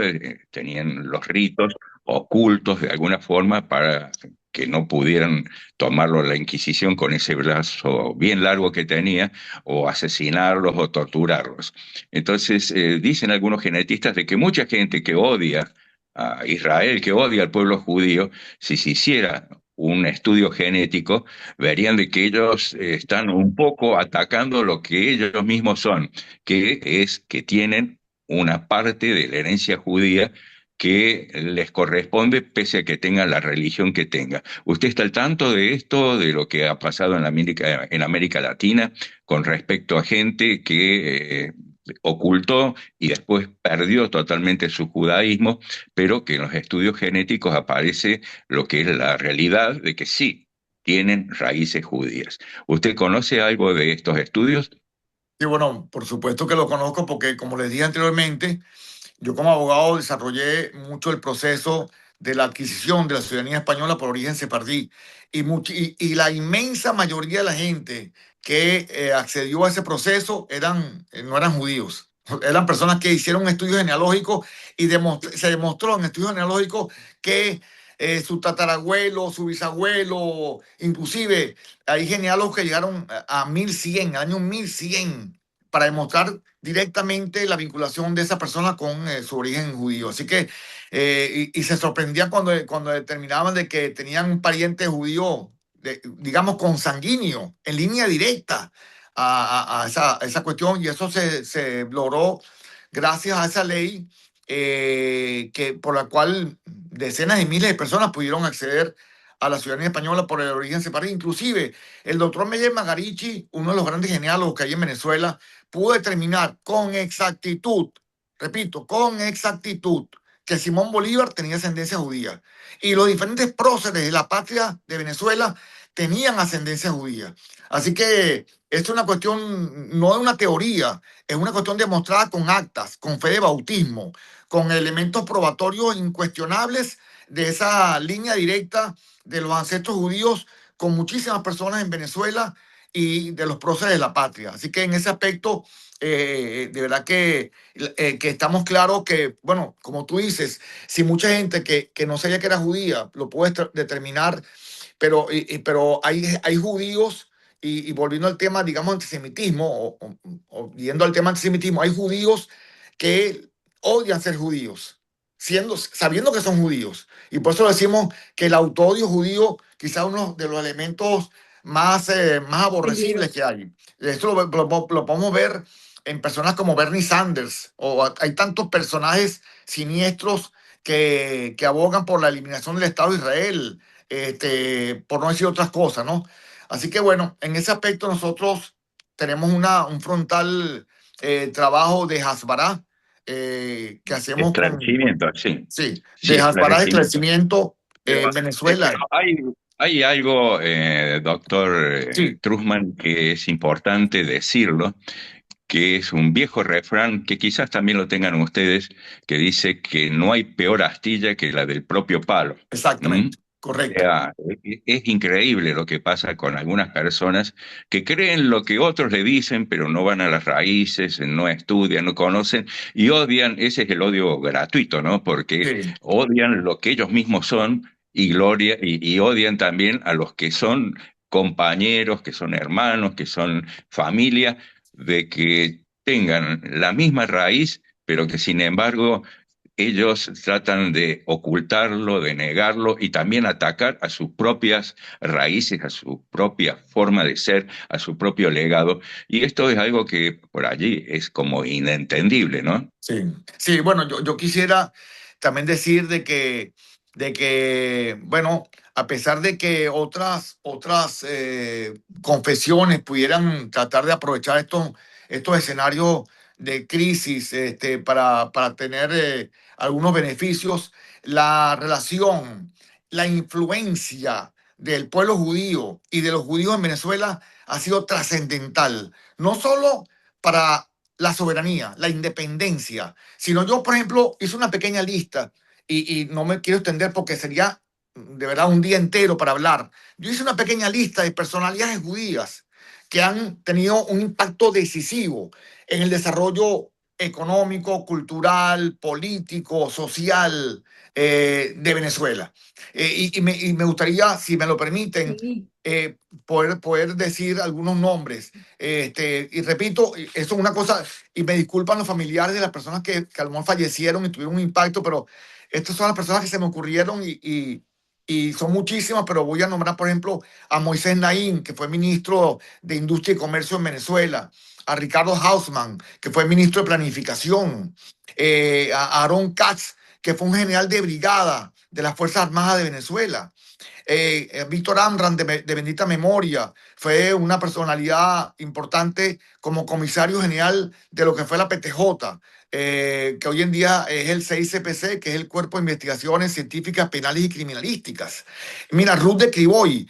tenían los ritos ocultos de alguna forma para que no pudieran tomarlo la Inquisición con ese brazo bien largo que tenía, o asesinarlos o torturarlos. Entonces, dicen algunos genetistas de que mucha gente que odia a Israel, que odia al pueblo judío, si se hiciera un estudio genético, verían de que ellos están un poco atacando lo que ellos mismos son, que es que tienen una parte de la herencia judía que les corresponde pese a que tengan la religión que tengan. ¿Usted está al tanto de esto, de lo que ha pasado en América Latina con respecto a gente que ocultó y después perdió totalmente su judaísmo, pero que en los estudios genéticos aparece lo que es la realidad de que sí tienen raíces judías? ¿Usted conoce algo de estos estudios? Y bueno, por supuesto que lo conozco porque, como les dije anteriormente, yo como abogado desarrollé mucho el proceso de la adquisición de la ciudadanía española por origen sefardí, y la inmensa mayoría de la gente que accedió a ese proceso no eran judíos. Eran personas que hicieron un estudio genealógico y se demostró en estudio genealógico que su tatarabuelo, su bisabuelo, inclusive hay genealogos que llegaron a 1100, año 1100, para demostrar directamente la vinculación de esa persona con su origen judío. Así que, y se sorprendían cuando determinaban de que tenían un pariente judío, digamos, consanguíneo, en línea directa a esa cuestión, y eso se logró gracias a esa ley por la cual decenas de miles de personas pudieron acceder a la ciudadanía española por el origen separado. Inclusive el doctor Meyer Magarichi, uno de los grandes geneálogos que hay en Venezuela, pudo determinar con exactitud, repito, con exactitud, que Simón Bolívar tenía ascendencia judía y los diferentes próceres de la patria de Venezuela tenían ascendencia judía. Así que esto es una cuestión, no de una teoría, es una cuestión demostrada con actas, con fe de bautismo, con elementos probatorios incuestionables de esa línea directa de los ancestros judíos con muchísimas personas en Venezuela y de los próceres de la patria. Así que en ese aspecto, de verdad que estamos claros que, bueno, como tú dices, si mucha gente que no sabía que era judía lo puede determinar, pero hay judíos, y volviendo al tema, digamos, antisemitismo, o yendo al tema antisemitismo, hay judíos que odian ser judíos, sabiendo que son judíos. Y por eso decimos que el autoodio judío quizá uno de los elementos más aborrecibles que hay. Esto lo podemos ver en personas como Bernie Sanders, o hay tantos personajes siniestros que abogan por la eliminación del Estado de Israel, por no decir otras cosas, ¿no? Así que bueno, en ese aspecto nosotros tenemos un frontal trabajo de Hasbará que hacemos Esclarecimiento, sí. sí, Sí, de Hasbará de esclarecimiento. esclarecimiento Pero, en Venezuela. pero hay algo, doctor Sí, Trusman, que es importante decirlo, que es un viejo refrán que quizás también lo tengan ustedes, que dice que no hay peor astilla que la del propio palo. ¿Mm? exactamente, O correcto. sea, es increíble lo que pasa con algunas personas que creen lo que otros le dicen, pero no van a las raíces, no estudian, no conocen y odian. Ese es el odio gratuito, ¿no? Porque Sí, odian lo que ellos mismos son y odian también a los que son compañeros, que son hermanos, que son familia, de que tengan la misma raíz, pero que sin embargo ellos tratan de ocultarlo, de negarlo y también atacar a sus propias raíces, a su propia forma de ser, a su propio legado. Y esto es algo que por allí es como inentendible, ¿no? sí. Sí, bueno, yo quisiera también decir de que, bueno, a pesar de que otras confesiones pudieran tratar de aprovechar estos escenarios de crisis para tener algunos beneficios, la relación, la influencia del pueblo judío y de los judíos en Venezuela ha sido trascendental, no solo para la soberanía, la independencia, sino yo, por ejemplo, hice una pequeña lista y no me quiero extender porque sería de verdad un día entero para hablar. Yo hice una pequeña lista de personalidades judías que han tenido un impacto decisivo en el desarrollo económico, cultural, político, social de Venezuela. Y me gustaría, si me lo permiten, Sí. poder decir algunos nombres. Y repito, eso es una cosa, y me disculpan los familiares de las personas que a lo mejor fallecieron y tuvieron un impacto, pero estas son las personas que se me ocurrieron y son muchísimas, pero voy a nombrar, por ejemplo, a Moisés Naín, que fue ministro de Industria y Comercio en Venezuela, a Ricardo Hausmann, que fue ministro de Planificación, a Aaron Katz, que fue un general de brigada de las Fuerzas Armadas de Venezuela. Víctor Amran, de bendita memoria, fue una personalidad importante como comisario general de lo que fue la PTJ, que hoy en día es el CICPC, que es el Cuerpo de Investigaciones Científicas, Penales y Criminalísticas. Mira, Ruth de Criboy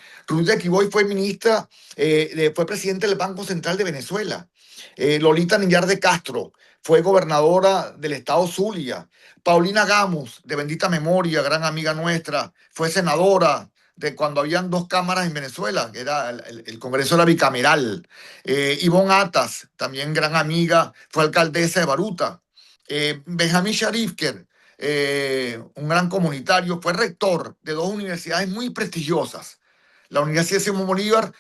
fue ministra, fue presidente del Banco Central de Venezuela. Lolita Millar de Castro fue gobernadora del estado Zulia. Paulina Gamos, de bendita memoria, gran amiga nuestra, fue senadora de cuando habían dos cámaras en Venezuela, que era el Congreso era bicameral. Ivonne Atas, también gran amiga, fue alcaldesa de Baruta. Benjamín Sharifker, un gran comunitario, fue rector de dos universidades muy prestigiosas, la Universidad Simón Bolívar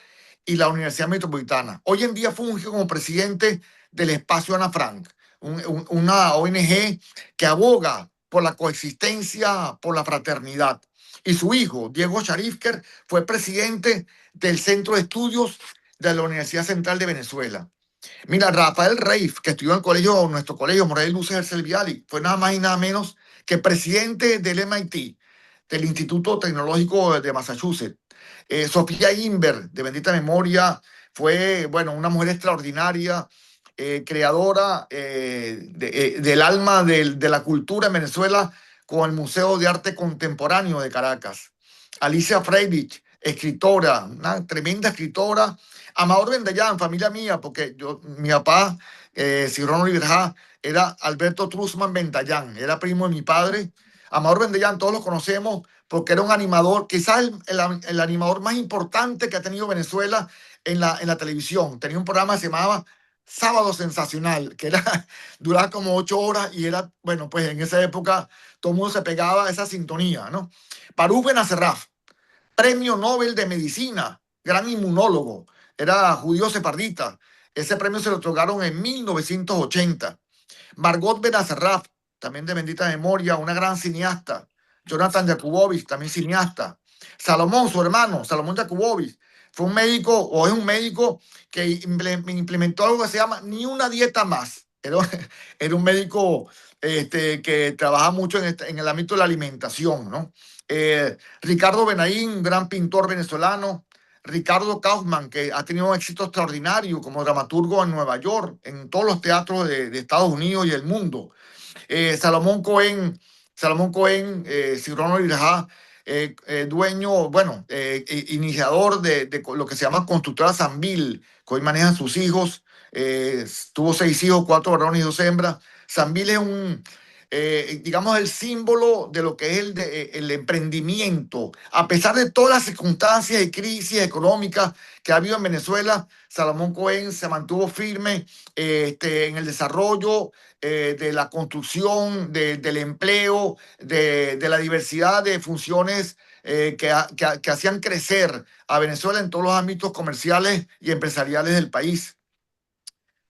y la Universidad Metropolitana. Hoy en día funge como presidente del Espacio Ana Frank, una ONG que aboga por la coexistencia, por la fraternidad. Y su hijo, Diego Sharifker, fue presidente del Centro de Estudios de la Universidad Central de Venezuela. Mira, Rafael Reif, que estudió en el colegio, nuestro colegio, Morel Luces Hercel Viali, fue nada más y nada menos que presidente del MIT, del Instituto Tecnológico de Massachusetts. Sofía Inver, de bendita memoria, fue, bueno, una mujer extraordinaria, creadora del alma de la cultura en Venezuela con el Museo de Arte Contemporáneo de Caracas. Alicia Freirich, escritora, una tremenda escritora. Amador Vendellán, familia mía, porque mi papá, Cirón Oliverja, era Alberto Truzman Vendellán, era primo de mi padre. Amador Vendellán, todos lo conocemos porque era un animador, quizás el animador más importante que ha tenido Venezuela en la televisión. Tenía un programa que se llamaba Sábado Sensacional, que duraba como 8 horas y era, bueno, pues en esa época todo el mundo se pegaba a esa sintonía, ¿no? Baruch Benacerraf, premio Nobel de Medicina, gran inmunólogo, era judío sefardita. Ese premio se lo otorgaron en 1980. Margot Benacerraf, también de bendita memoria, una gran cineasta. Jonathan Jakubowicz, también cineasta. Salomón, su hermano, Salomón Jakubowicz, fue un médico, o es un médico, que implementó algo que se llama ni una dieta más. Era un médico que trabaja mucho en el ámbito de la alimentación, ¿no? Ricardo Benaín, un gran pintor venezolano. Ricardo Kaufman, que ha tenido un éxito extraordinario como dramaturgo en Nueva York, en todos los teatros de Estados Unidos y el mundo. Salomón Cohen, Cirón Oliverja, dueño, bueno, iniciador de lo que se llama Constructora Sanvil, que hoy manejan sus hijos. Tuvo 6 hijos, 4 varones y 2 hembras. Sanvil es digamos, el símbolo de lo que es el emprendimiento. A pesar de todas las circunstancias y crisis económicas que ha habido en Venezuela, Salomón Cohen se mantuvo firme en el desarrollo de la construcción, del empleo, de la diversidad de funciones que hacían crecer a Venezuela en todos los ámbitos comerciales y empresariales del país.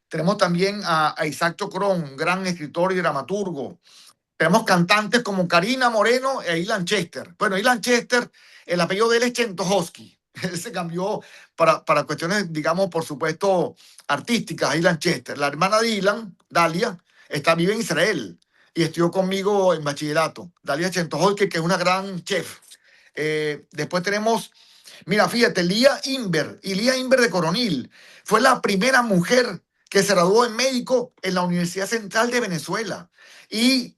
Tenemos también a Isaac Chocrón, un gran escritor y dramaturgo. Tenemos cantantes como Karina Moreno e Ilan Chester. Bueno, Ilan Chester, el apellido de él es Chentojowski. Él se cambió para cuestiones, digamos, por supuesto, artísticas, Ilan Chester. La hermana de Ilan, Dalia, vive en Israel y estudió conmigo en bachillerato. Dalia Chentojowski, que es una gran chef. Después tenemos, mira, fíjate, Lía Inver de Coronil. Fue la primera mujer que se graduó en médico en la Universidad Central de Venezuela y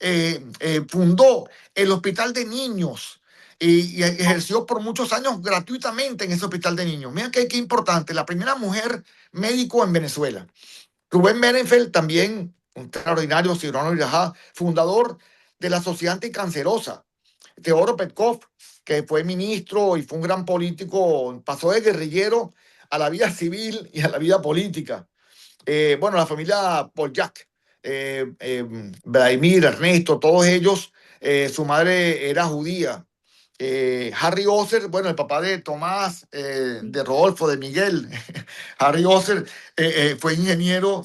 fundó el Hospital de Niños y ejerció por muchos años gratuitamente en ese Hospital de Niños. Mira qué importante, la primera mujer médico en Venezuela. Rubén Merenfeld, también un extraordinario cirujano, fundador de la Sociedad Anticancerosa. Teodoro Petkov, que fue ministro y fue un gran político, pasó de guerrillero a la vida civil y a la vida política. Bueno, la familia Polyak, Vladimir, Ernesto, todos ellos, su madre era judía. Harry Oser, bueno, el papá de Tomás, de Rodolfo, de Miguel. Harry Oser fue ingeniero,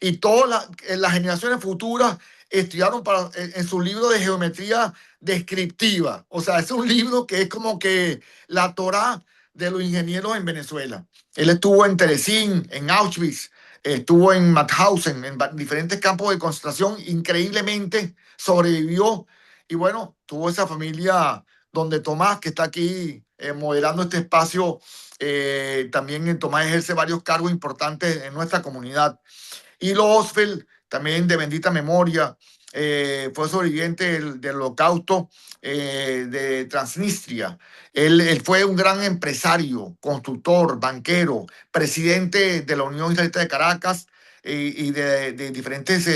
y todas las generaciones futuras estudiaron en su libro de geometría descriptiva. O sea, es un libro que es como que la Torá de los ingenieros en Venezuela. Él estuvo en Terezín, en Auschwitz, estuvo en Mauthausen, en diferentes campos de concentración. Increíblemente sobrevivió y bueno, tuvo esa familia donde Tomás, que está aquí moderando este espacio, también Tomás ejerce varios cargos importantes en nuestra comunidad. Hilo Osfeld, también de bendita memoria, fue sobreviviente del holocausto de Transnistria. Él fue un gran empresario, constructor, banquero, presidente de la Unión Israelita de Caracas y de diferentes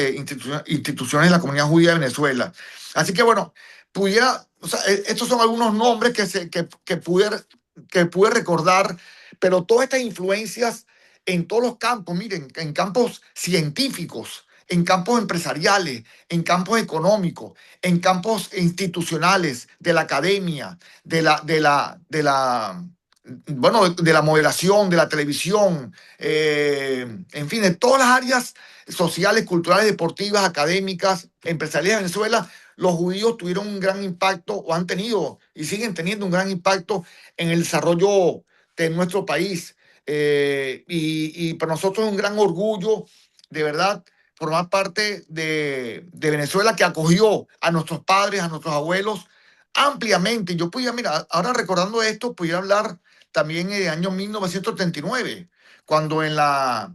instituciones de la comunidad judía de Venezuela. Así que bueno, pudiera, o sea, estos son algunos nombres que pude recordar, pero todas estas influencias en todos los campos, miren, en campos científicos, en campos empresariales, en campos económicos, en campos institucionales, de la academia, bueno, de la moderación, de la televisión, en fin, de todas las áreas sociales, culturales, deportivas, académicas, empresariales de Venezuela, los judíos tuvieron un gran impacto, o han tenido y siguen teniendo un gran impacto en el desarrollo de nuestro país. Y para nosotros es un gran orgullo, de verdad, formar parte de Venezuela, que acogió a nuestros padres, a nuestros abuelos ampliamente. Yo podía, mira, ahora recordando esto, podía hablar también en el año 1939, cuando en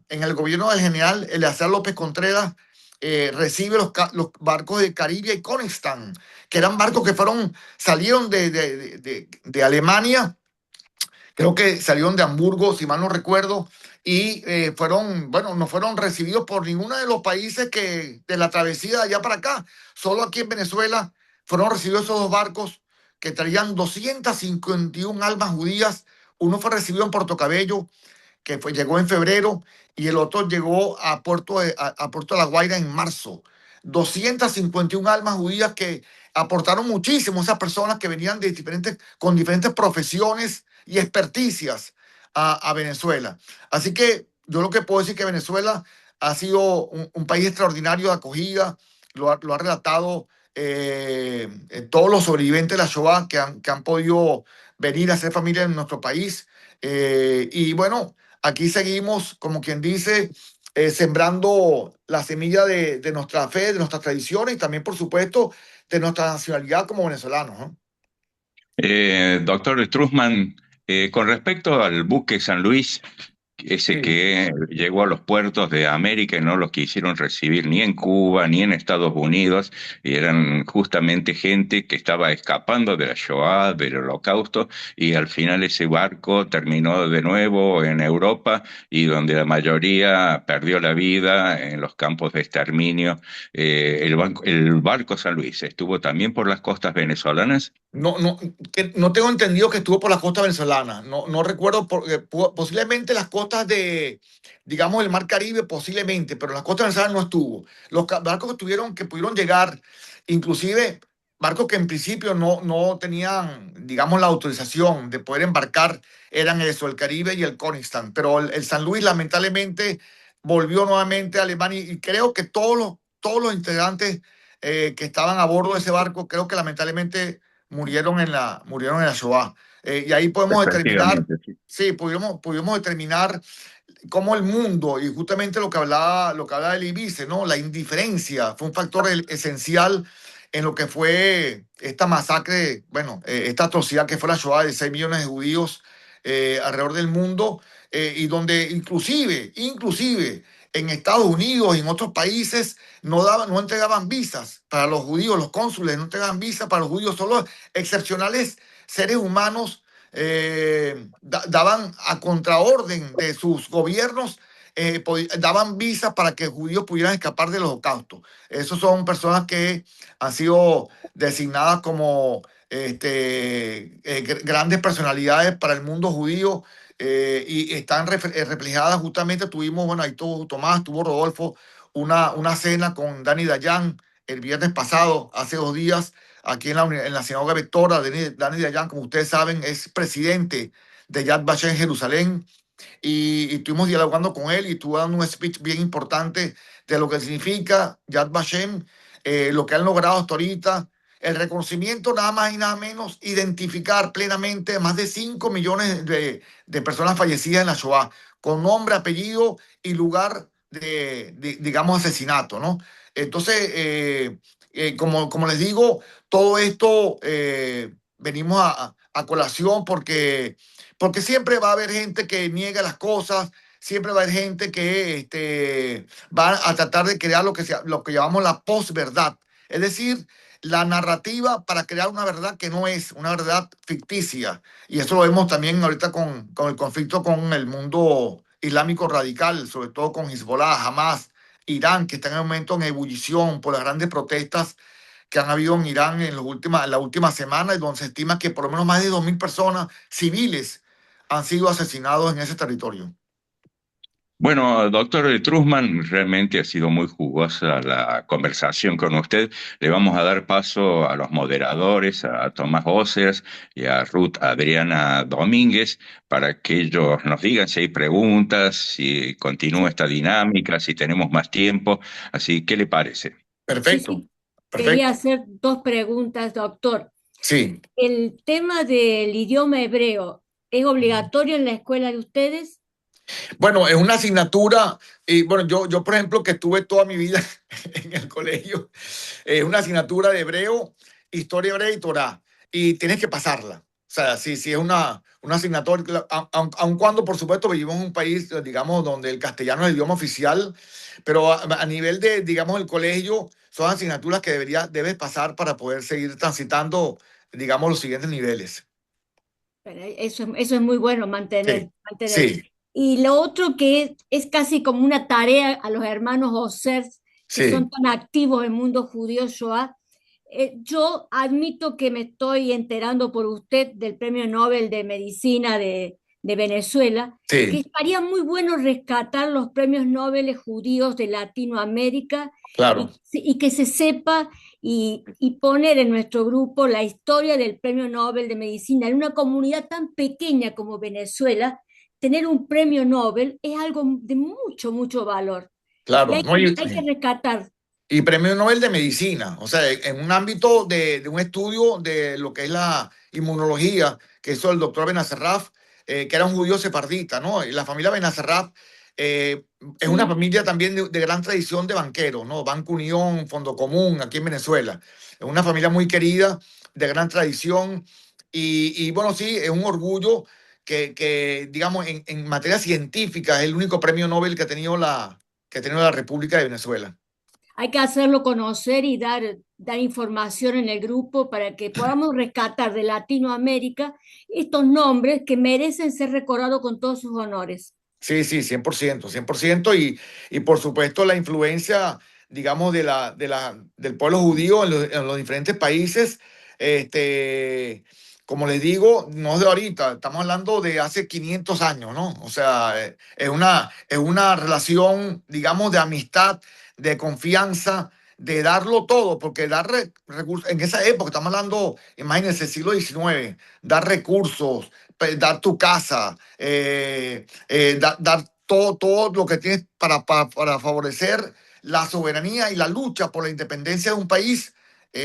el gobierno del general Eleazar López Contreras recibe los barcos de Caribe y Konigstan, que eran barcos que salieron de Alemania, creo que salieron de Hamburgo, si mal no recuerdo, y bueno, no fueron recibidos por ninguno de los países de la travesía de allá para acá. Solo aquí en Venezuela fueron recibidos esos dos barcos que traían 251 almas judías. Uno fue recibido en Puerto Cabello, llegó en febrero, y el otro llegó a Puerto de La Guaira en marzo. 251 almas judías que aportaron muchísimo, esas personas que venían con diferentes profesiones y experticias a Venezuela. Así que yo lo que puedo decir es que Venezuela ha sido un país extraordinario de acogida, lo ha relatado todos los sobrevivientes de la Shoah que han podido venir a ser familia en nuestro país. Y bueno, aquí seguimos, como quien dice, sembrando la semilla de nuestra fe, de nuestras tradiciones y también, por supuesto, de nuestra nacionalidad como venezolanos, ¿no? Doctor Struzman, con respecto al buque San Luis, ese Sí. que llegó a los puertos de América y no los quisieron recibir ni en Cuba ni en Estados Unidos, y eran justamente gente que estaba escapando de la Shoah, del Holocausto, y al final ese barco terminó de nuevo en Europa, y donde la mayoría perdió la vida en los campos de exterminio. El barco San Luis estuvo también por las costas venezolanas. No tengo entendido que estuvo por la costa venezolana. No recuerdo, posiblemente las costas digamos, el Mar Caribe, posiblemente, pero las costas venezolanas no estuvo. Barcos que pudieron llegar, inclusive barcos que en principio no tenían, digamos, la autorización de poder embarcar, eran eso, el Caribe y el Konigstan. Pero el San Luis, lamentablemente, volvió nuevamente a Alemania, y creo que todos los integrantes que estaban a bordo de ese barco, creo que lamentablemente murieron en la Shoah. Y ahí podemos determinar, Efectivamente, sí. sí, pudimos determinar cómo el mundo, y justamente lo que hablaba el Ibice, ¿no? La indiferencia fue un factor esencial en lo que fue esta masacre, bueno, esta atrocidad que fue la Shoah de 6 millones de judíos alrededor del mundo, y donde inclusive en Estados Unidos y en otros países no entregaban visas para los judíos, los cónsules no entregaban visas para los judíos, solo excepcionales seres humanos daban a contraorden de sus gobiernos, daban visas para que judíos pudieran escapar del holocausto. Esos son personas que han sido designadas como grandes personalidades para el mundo judío, y están reflejadas justamente. Tuvimos, bueno, ahí tuvo Tomás, tuvo Rodolfo, una cena con Dani Dayan el viernes pasado, hace 2 días, aquí en la sinagoga Vectora. Dani Dayan, como ustedes saben, es presidente de Yad Vashem en Jerusalén, y estuvimos dialogando con él, y estuvo dando un speech bien importante de lo que significa Yad Vashem, lo que han logrado hasta ahorita, el reconocimiento, nada más y nada menos, identificar plenamente más de 5 millones de personas fallecidas en la Shoah, con nombre, apellido y lugar digamos, asesinato, ¿no? Entonces, como les digo, todo esto venimos a colación porque siempre va a haber gente que niega las cosas, siempre va a haber gente que va a tratar de crear lo que llamamos la posverdad, es decir, la narrativa para crear una verdad que no es una verdad ficticia. Y eso lo vemos también ahorita con el conflicto con el mundo islámico radical, sobre todo con Hezbollah, Hamas, Irán, que está en el momento en ebullición por las grandes protestas que han habido en Irán en la última semana, y donde se estima que por lo menos más de 2.000 personas civiles han sido asesinados en ese territorio. Bueno, doctor Trusman, realmente ha sido muy jugosa la conversación con usted. Le vamos a dar paso a los moderadores, a Tomás Oces y a Ruth Adriana Domínguez, para que ellos nos digan si hay preguntas, si continúa esta dinámica, si tenemos más tiempo. Así, ¿qué le parece? Sí, Perfecto, sí. Quería perfecto. hacer dos preguntas, doctor. Sí. ¿El tema del idioma hebreo es obligatorio en la escuela de ustedes? Bueno, es una asignatura, y bueno, yo por ejemplo, que estuve toda mi vida en el colegio, es una asignatura de hebreo, historia hebrea y Torá, y tienes que pasarla. O sea, sí, sí es una asignatura, aun cuando por supuesto vivimos en un país, digamos, donde el castellano es el idioma oficial, pero a nivel de, digamos, el colegio, son asignaturas que debes pasar para poder seguir transitando, digamos, los siguientes niveles. Pero eso es muy bueno, Sí, mantener. sí, Y lo otro que es casi como una tarea a los hermanos Ossers, que son sí, tan activos en el mundo judío Shoah. Yo admito que me estoy enterando por usted del Premio Nobel de Medicina de Venezuela, que sí, estaría muy bueno rescatar los premios Nobel judíos de Latinoamérica claro. y que se sepa y poner en nuestro grupo la historia del Premio Nobel de Medicina. En una comunidad tan pequeña como Venezuela, tener un premio Nobel es algo de mucho, mucho valor. Y Claro, no, hay que rescatar. y premio Nobel de Medicina, o sea, en un ámbito de un estudio de lo que es la inmunología que hizo el doctor Benacerraf, que era un judío sefardita, ¿no? Y la familia Benacerraf es una Sí, familia también de gran tradición de banqueros, ¿no? Banco Unión, Fondo Común, aquí en Venezuela. Es una familia muy querida, de gran tradición, y bueno, sí, es un orgullo digamos, en materia científica, es el único premio Nobel que ha tenido la República de Venezuela. hay que hacerlo conocer y dar información en el grupo para que podamos rescatar de Latinoamérica estos nombres que merecen ser recordados con todos sus honores. Sí, sí, 100%, 100%. Y por supuesto la influencia, digamos, del pueblo judío en los diferentes países, este, como les digo, no es de ahorita, estamos hablando de hace 500 años, ¿no? O sea, es una relación, digamos, de amistad, de confianza, de darlo todo, porque recursos, en esa época, estamos hablando, imagínense, siglo XIX, dar recursos, dar tu casa, dar todo lo que tienes para favorecer la soberanía y la lucha por la independencia de un país,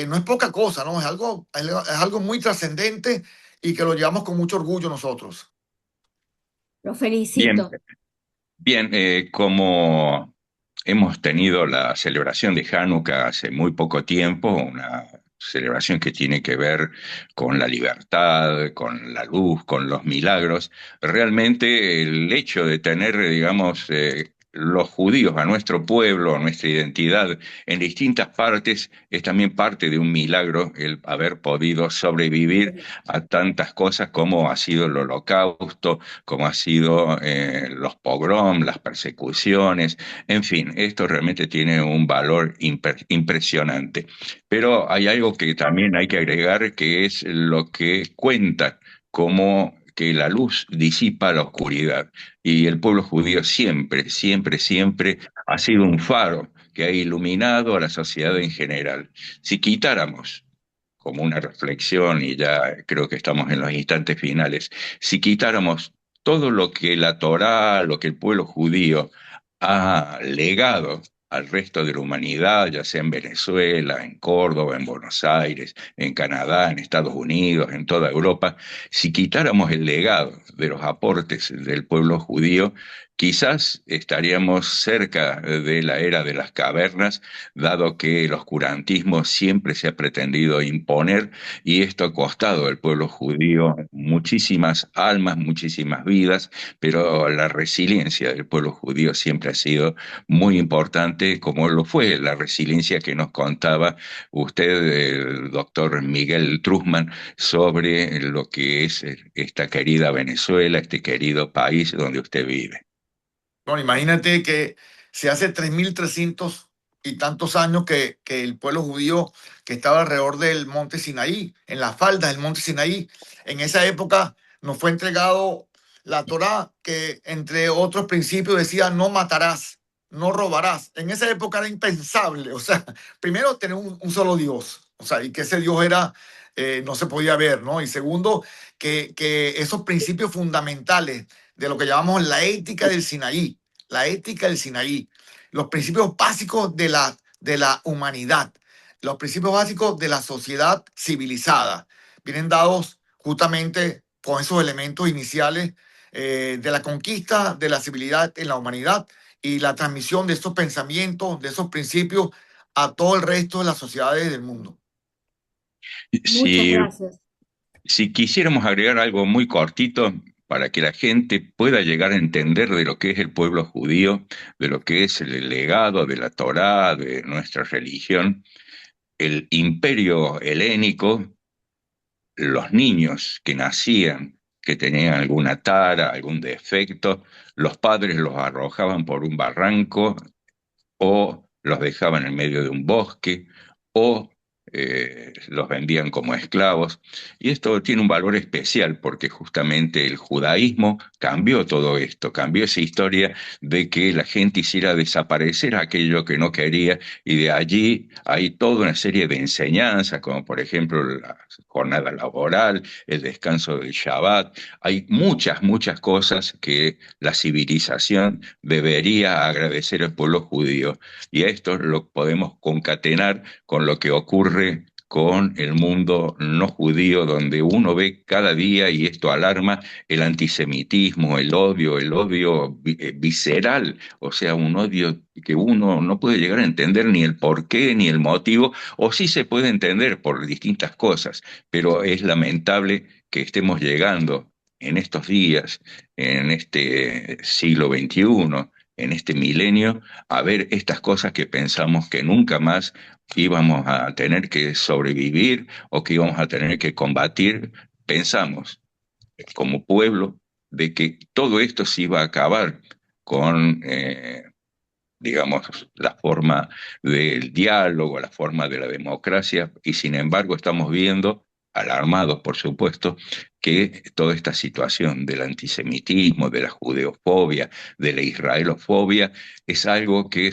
no es poca cosa, ¿no? Es algo muy trascendente y que lo llevamos con mucho orgullo nosotros. Los Bien, felicito. bien, como hemos tenido la celebración de Hanukkah hace muy poco tiempo, una celebración que tiene que ver con la libertad, con la luz, con los milagros, realmente el hecho de tener, digamos, los judíos a nuestro pueblo, a nuestra identidad en distintas partes, es también parte de un milagro el haber podido sobrevivir a tantas cosas como ha sido el Holocausto, como ha sido los pogrom, las persecuciones, en fin, esto realmente tiene un valor impresionante. Pero hay algo que también hay que agregar, que es lo que cuenta como que la luz disipa la oscuridad. Y el pueblo judío siempre, siempre, siempre ha sido un faro que ha iluminado a la sociedad en general. Si quitáramos como una reflexión, y ya creo que estamos en los instantes finales, si quitáramos todo lo que la Torá, lo que el pueblo judío ha legado al resto de la humanidad, ya sea en Venezuela, en Córdoba, en Buenos Aires, en Canadá, en Estados Unidos, en toda Europa, si quitáramos el legado de los aportes del pueblo judío, quizás estaríamos cerca de la era de las cavernas, dado que el oscurantismo siempre se ha pretendido imponer y esto ha costado al pueblo judío muchísimas almas, muchísimas vidas, pero la resiliencia del pueblo judío siempre ha sido muy importante, como lo fue la resiliencia que nos contaba usted, el doctor Miguel Trusman, sobre lo que es esta querida Venezuela, este querido país donde usted vive. Bueno, imagínate que se hace 3.300 y tantos años que el pueblo judío que estaba alrededor del monte Sinaí, en las faldas del monte Sinaí, en esa época nos fue entregado la Torá, que entre otros principios decía no matarás, no robarás. En esa época era impensable, o sea, primero tener un solo Dios, o sea, y que ese Dios era, no se podía ver, ¿no? Y segundo, que esos principios fundamentales de lo que llamamos la ética del Sinaí, los principios básicos de la humanidad, los principios básicos de la sociedad civilizada, vienen dados justamente con esos elementos iniciales de la conquista de la civilidad en la humanidad y la transmisión de esos pensamientos, de esos principios a todo el resto de las sociedades del mundo. Muchas Si, gracias. si quisiéramos agregar algo muy cortito para que la gente pueda llegar a entender de lo que es el pueblo judío, de lo que es el legado de la Torá, de nuestra religión, el imperio helénico, los niños que nacían, que tenían alguna tara, algún defecto, los padres los arrojaban por un barranco o los dejaban en medio de un bosque, o los vendían como esclavos. Y esto tiene un valor especial porque justamente el judaísmo cambió todo esto, cambió esa historia de que la gente hiciera desaparecer aquello que no quería, y de allí hay toda una serie de enseñanzas, como por ejemplo la jornada laboral, el descanso del Shabbat. Hay muchas, muchas cosas que la civilización debería agradecer al pueblo judío, y esto lo podemos concatenar con lo que ocurre con el mundo no judío, donde uno ve cada día, y esto alarma, el antisemitismo, el odio visceral, o sea, un odio que uno no puede llegar a entender ni el porqué ni el motivo, o sí se puede entender por distintas cosas, pero es lamentable que estemos llegando en estos días, en este siglo XXI, en este milenio, a ver estas cosas que pensamos que nunca más íbamos a tener que sobrevivir o que íbamos a tener que combatir. Pensamos como pueblo de que todo esto se iba a acabar con, digamos, la forma del diálogo, la forma de la democracia, y sin embargo estamos viendo, alarmados por supuesto, que toda esta situación del antisemitismo, de la judeofobia, de la israelofobia, es algo que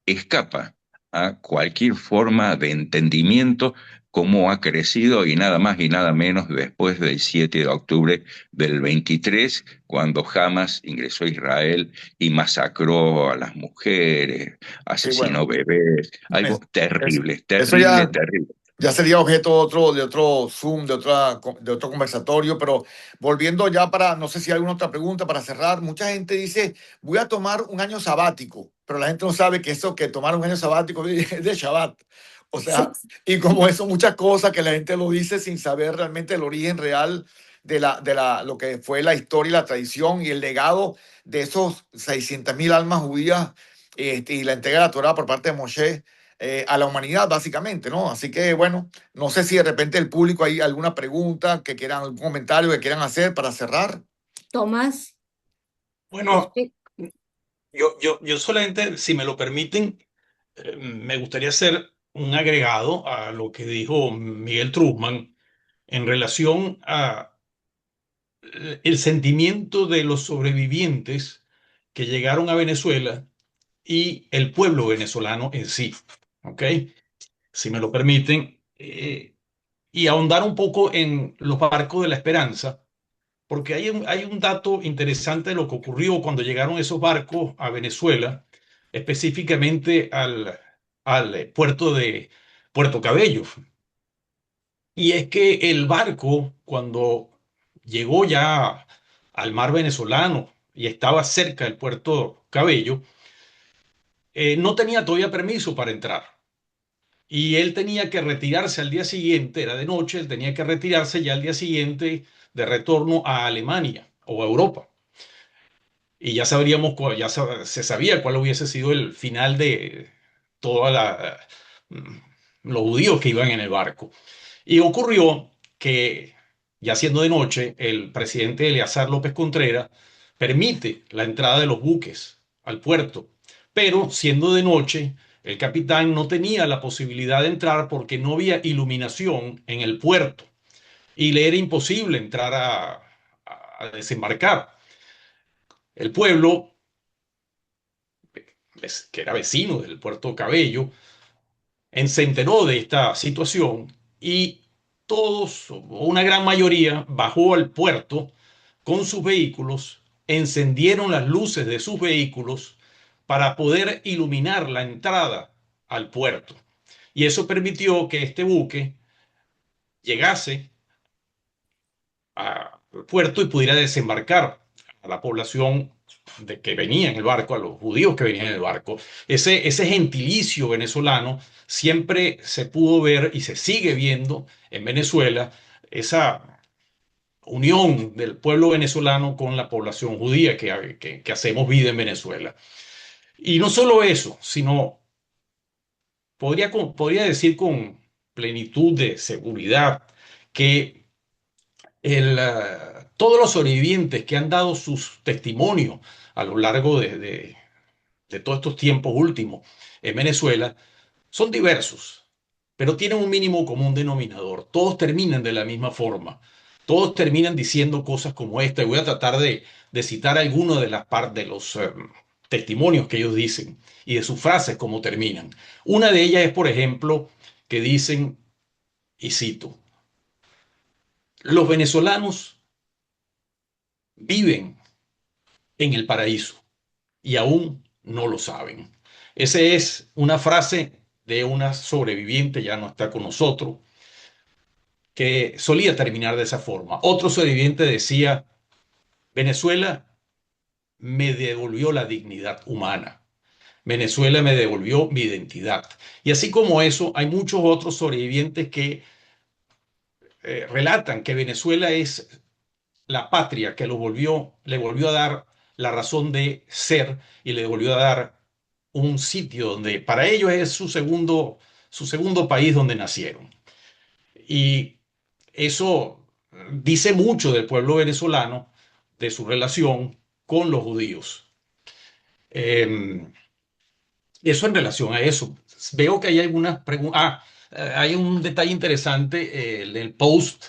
escapa a cualquier forma de entendimiento, como ha crecido y nada más y nada menos después del 7 de octubre del 23, cuando Hamas ingresó a Israel y masacró a las mujeres, Sí, bueno, asesinó bebés, algo eso, terrible, eso terrible, ya, terrible. ya sería objeto de otro Zoom, de otro conversatorio, pero volviendo ya para, no sé si hay alguna otra pregunta para cerrar. Mucha gente dice, voy a tomar un año sabático, pero la gente no sabe que eso, que tomar un año sabático es de Shabbat. O Sí, sea, y como eso, muchas cosas que la gente lo dice sin saber realmente el origen real lo que fue la historia y la tradición y el legado de esos 600.000 almas judías y la entrega de la Torah por parte de Moshe a la humanidad, básicamente, ¿no? Así que, bueno, no sé si de repente el público hay alguna pregunta que quieran, algún comentario que quieran hacer para cerrar. Tomás, Bueno, usted, yo solamente, si me lo permiten, me gustaría hacer un agregado a lo que dijo Miguel Truzman en relación a el sentimiento de los sobrevivientes que llegaron a Venezuela y el pueblo venezolano en sí. ¿Ok? Si me lo permiten, y ahondar un poco en los barcos de la esperanza, porque hay un dato interesante de lo que ocurrió cuando llegaron esos barcos a Venezuela, específicamente al puerto de Puerto Cabello. Y es que el barco, cuando llegó ya al mar venezolano y estaba cerca del puerto Cabello, no tenía todavía permiso para entrar. Y él tenía que retirarse al día siguiente, era de noche, él tenía que retirarse ya al día siguiente de retorno a Alemania o a Europa. Y ya sabríamos, se sabía cuál hubiese sido el final de toda los judíos que iban en el barco. Y ocurrió que, ya siendo de noche, el presidente Eleazar López Contreras permite la entrada de los buques al puerto, pero siendo de noche, el capitán no tenía la posibilidad de entrar porque no había iluminación en el puerto y le era imposible entrar a desembarcar. El pueblo, que era vecino del puerto Cabello, se enteró de esta situación y todos, o una gran mayoría, bajó al puerto con sus vehículos, encendieron las luces de sus vehículos para poder iluminar la entrada al puerto. Y eso permitió que este buque llegase al puerto y pudiera desembarcar a la población de que venía en el barco, a los judíos que venían en el barco. Ese gentilicio venezolano siempre se pudo ver y se sigue viendo en Venezuela, esa unión del pueblo venezolano con la población judía que hacemos vida en Venezuela. Y no solo eso, sino podría decir con plenitud de seguridad que todos los sobrevivientes que han dado sus testimonios a lo largo de todos estos tiempos últimos en Venezuela son diversos, pero tienen un mínimo común denominador. Todos terminan de la misma forma. Todos terminan diciendo cosas como esta. Y voy a tratar de citar algunos de los testimonios que ellos dicen y de sus frases como terminan. Una de ellas es, por ejemplo, que dicen, y cito, los venezolanos viven en el paraíso y aún no lo saben. Esa es una frase de una sobreviviente, ya no está con nosotros, que solía terminar de esa forma. Otro sobreviviente decía, Venezuela me devolvió la dignidad humana. Venezuela me devolvió mi identidad. Y así como eso, hay muchos otros sobrevivientes que relatan que Venezuela es la patria que le volvió a dar la razón de ser y le volvió a dar un sitio donde para ellos es su segundo país donde nacieron. Y eso dice mucho del pueblo venezolano, de su relación con los judíos. Eh, Eso en relación a eso. Veo que hay algunas preguntas. Hay un detalle interesante, el del post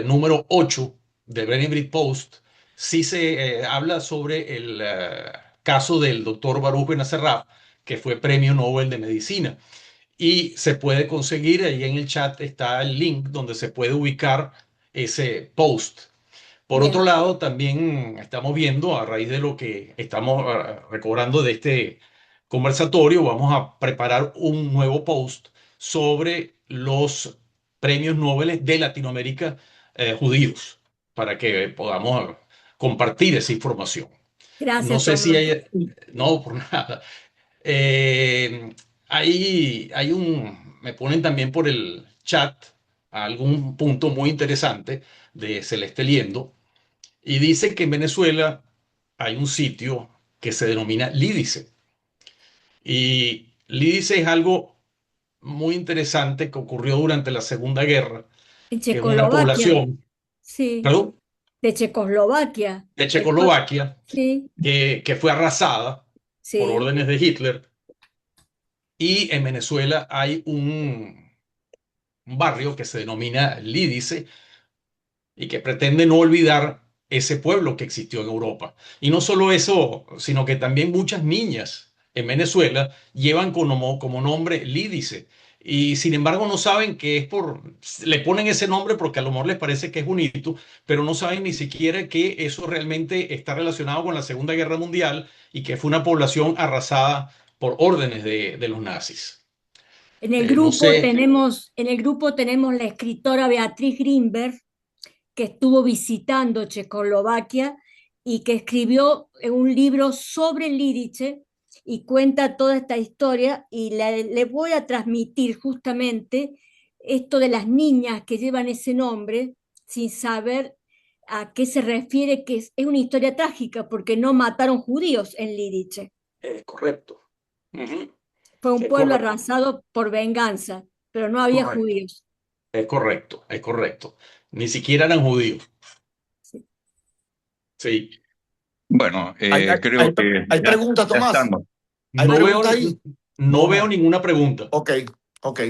número 8 de Brennan Post. Sí se habla sobre el caso del doctor Baruch Benacerraf, que fue premio Nobel de Medicina. Y se puede conseguir, ahí en el chat está el link donde se puede ubicar ese post. Por otro Bien, lado, también estamos viendo, a raíz de lo que estamos recobrando de este conversatorio, vamos a preparar un nuevo post sobre los premios Nobel de Latinoamérica judíos, para que podamos compartir esa información. No gracias, sé si Tomás. hay... No, por nada. Eh, me ponen también por el chat algún punto muy interesante de Celeste Liendo y dice que en Venezuela hay un sitio que se denomina Lídice. Y Lídice es algo muy interesante que ocurrió durante la Segunda Guerra En en una Checoslovaquia, población, sí, perdón, de Checoslovaquia. de Después, Checoslovaquia sí, que fue arrasada por sí. órdenes de Hitler. Y en Venezuela hay un barrio que se denomina Lídice y que pretende no olvidar ese pueblo que existió en Europa. Y no solo eso, sino que también muchas niñas en Venezuela llevan como nombre Lídice. Y sin embargo no saben que es le ponen ese nombre porque a lo mejor les parece que es bonito, pero no saben ni siquiera que eso realmente está relacionado con la Segunda Guerra Mundial y que fue una población arrasada por órdenes de los nazis. No sé, En el grupo tenemos la escritora Beatriz Greenberg, que estuvo visitando Checoslovaquia y que escribió un libro sobre Lidice y cuenta toda esta historia y le voy a transmitir justamente esto de las niñas que llevan ese nombre sin saber a qué se refiere, que es una historia trágica porque no mataron judíos en Lidice. es correcto. Ujú. Fue un Es pueblo correcto, arrasado por venganza, pero no es había correcto, judíos. es correcto, es correcto. Ni siquiera eran judíos. Sí. Sí. Bueno, Hay, hay, creo hay, que hay ya, pregunta, ya Tomás. estamos. Hay Hay, No veo, pregunta ahí. No veo ninguna pregunta. Ok, ok.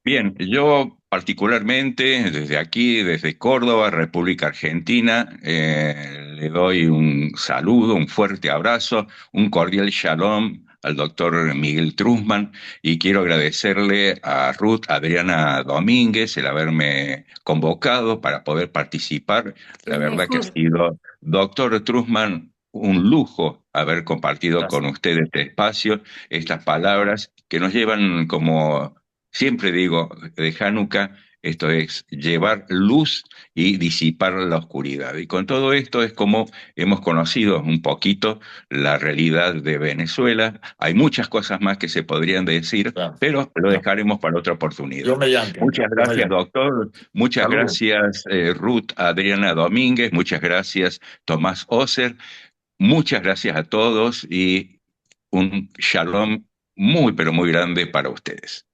Bien, yo particularmente desde aquí, desde Córdoba, República Argentina, le doy un saludo, un fuerte abrazo, un cordial shalom al doctor Miguel Truzman y quiero agradecerle a Ruth Adriana Domínguez el haberme convocado para poder participar. La El verdad que ha mejor. sido, doctor Truzman, un lujo haber compartido Gracias. con usted este espacio, estas palabras que nos llevan como siempre digo de Hanukkah, esto es llevar luz y disipar la oscuridad. Y con todo esto es como hemos conocido un poquito la realidad de Venezuela. Hay muchas cosas más que se podrían decir, Claro, pero lo claro. dejaremos para otra Dios oportunidad. mediante. Muchas Dios gracias, mediante. doctor. Muchas Saludos. gracias, Ruth Adriana Domínguez. Muchas gracias, Tomás Oser. Muchas gracias a todos y un shalom muy, pero muy grande para ustedes.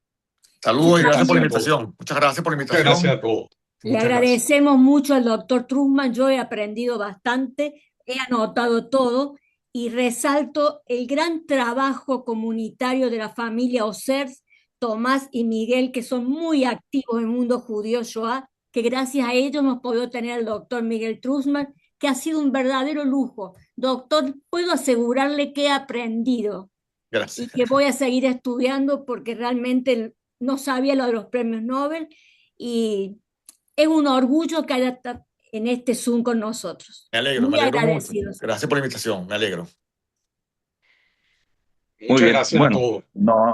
Saludos y gracias por la Gracias a todos. invitación. Muchas gracias por la Muchas gracias invitación. a todos. Le Muchas gracias. agradecemos mucho al doctor Truzman, yo he aprendido bastante, he anotado todo y resalto el gran trabajo comunitario de la familia Osers, Tomás y Miguel, que son muy activos en el mundo judío Shoah, que gracias a ellos hemos podido tener al doctor Miguel Truzman, que ha sido un verdadero lujo. Doctor, puedo asegurarle que he aprendido y Gracias. que voy a seguir estudiando porque realmente no sabía lo de los premios Nobel y es un orgullo que haya estado en este Zoom con nosotros. Me Muy alegro mucho. agradecidos. Gracias por la invitación. Me alegro. Muy Muchas bien. gracias a Bueno, todos. no.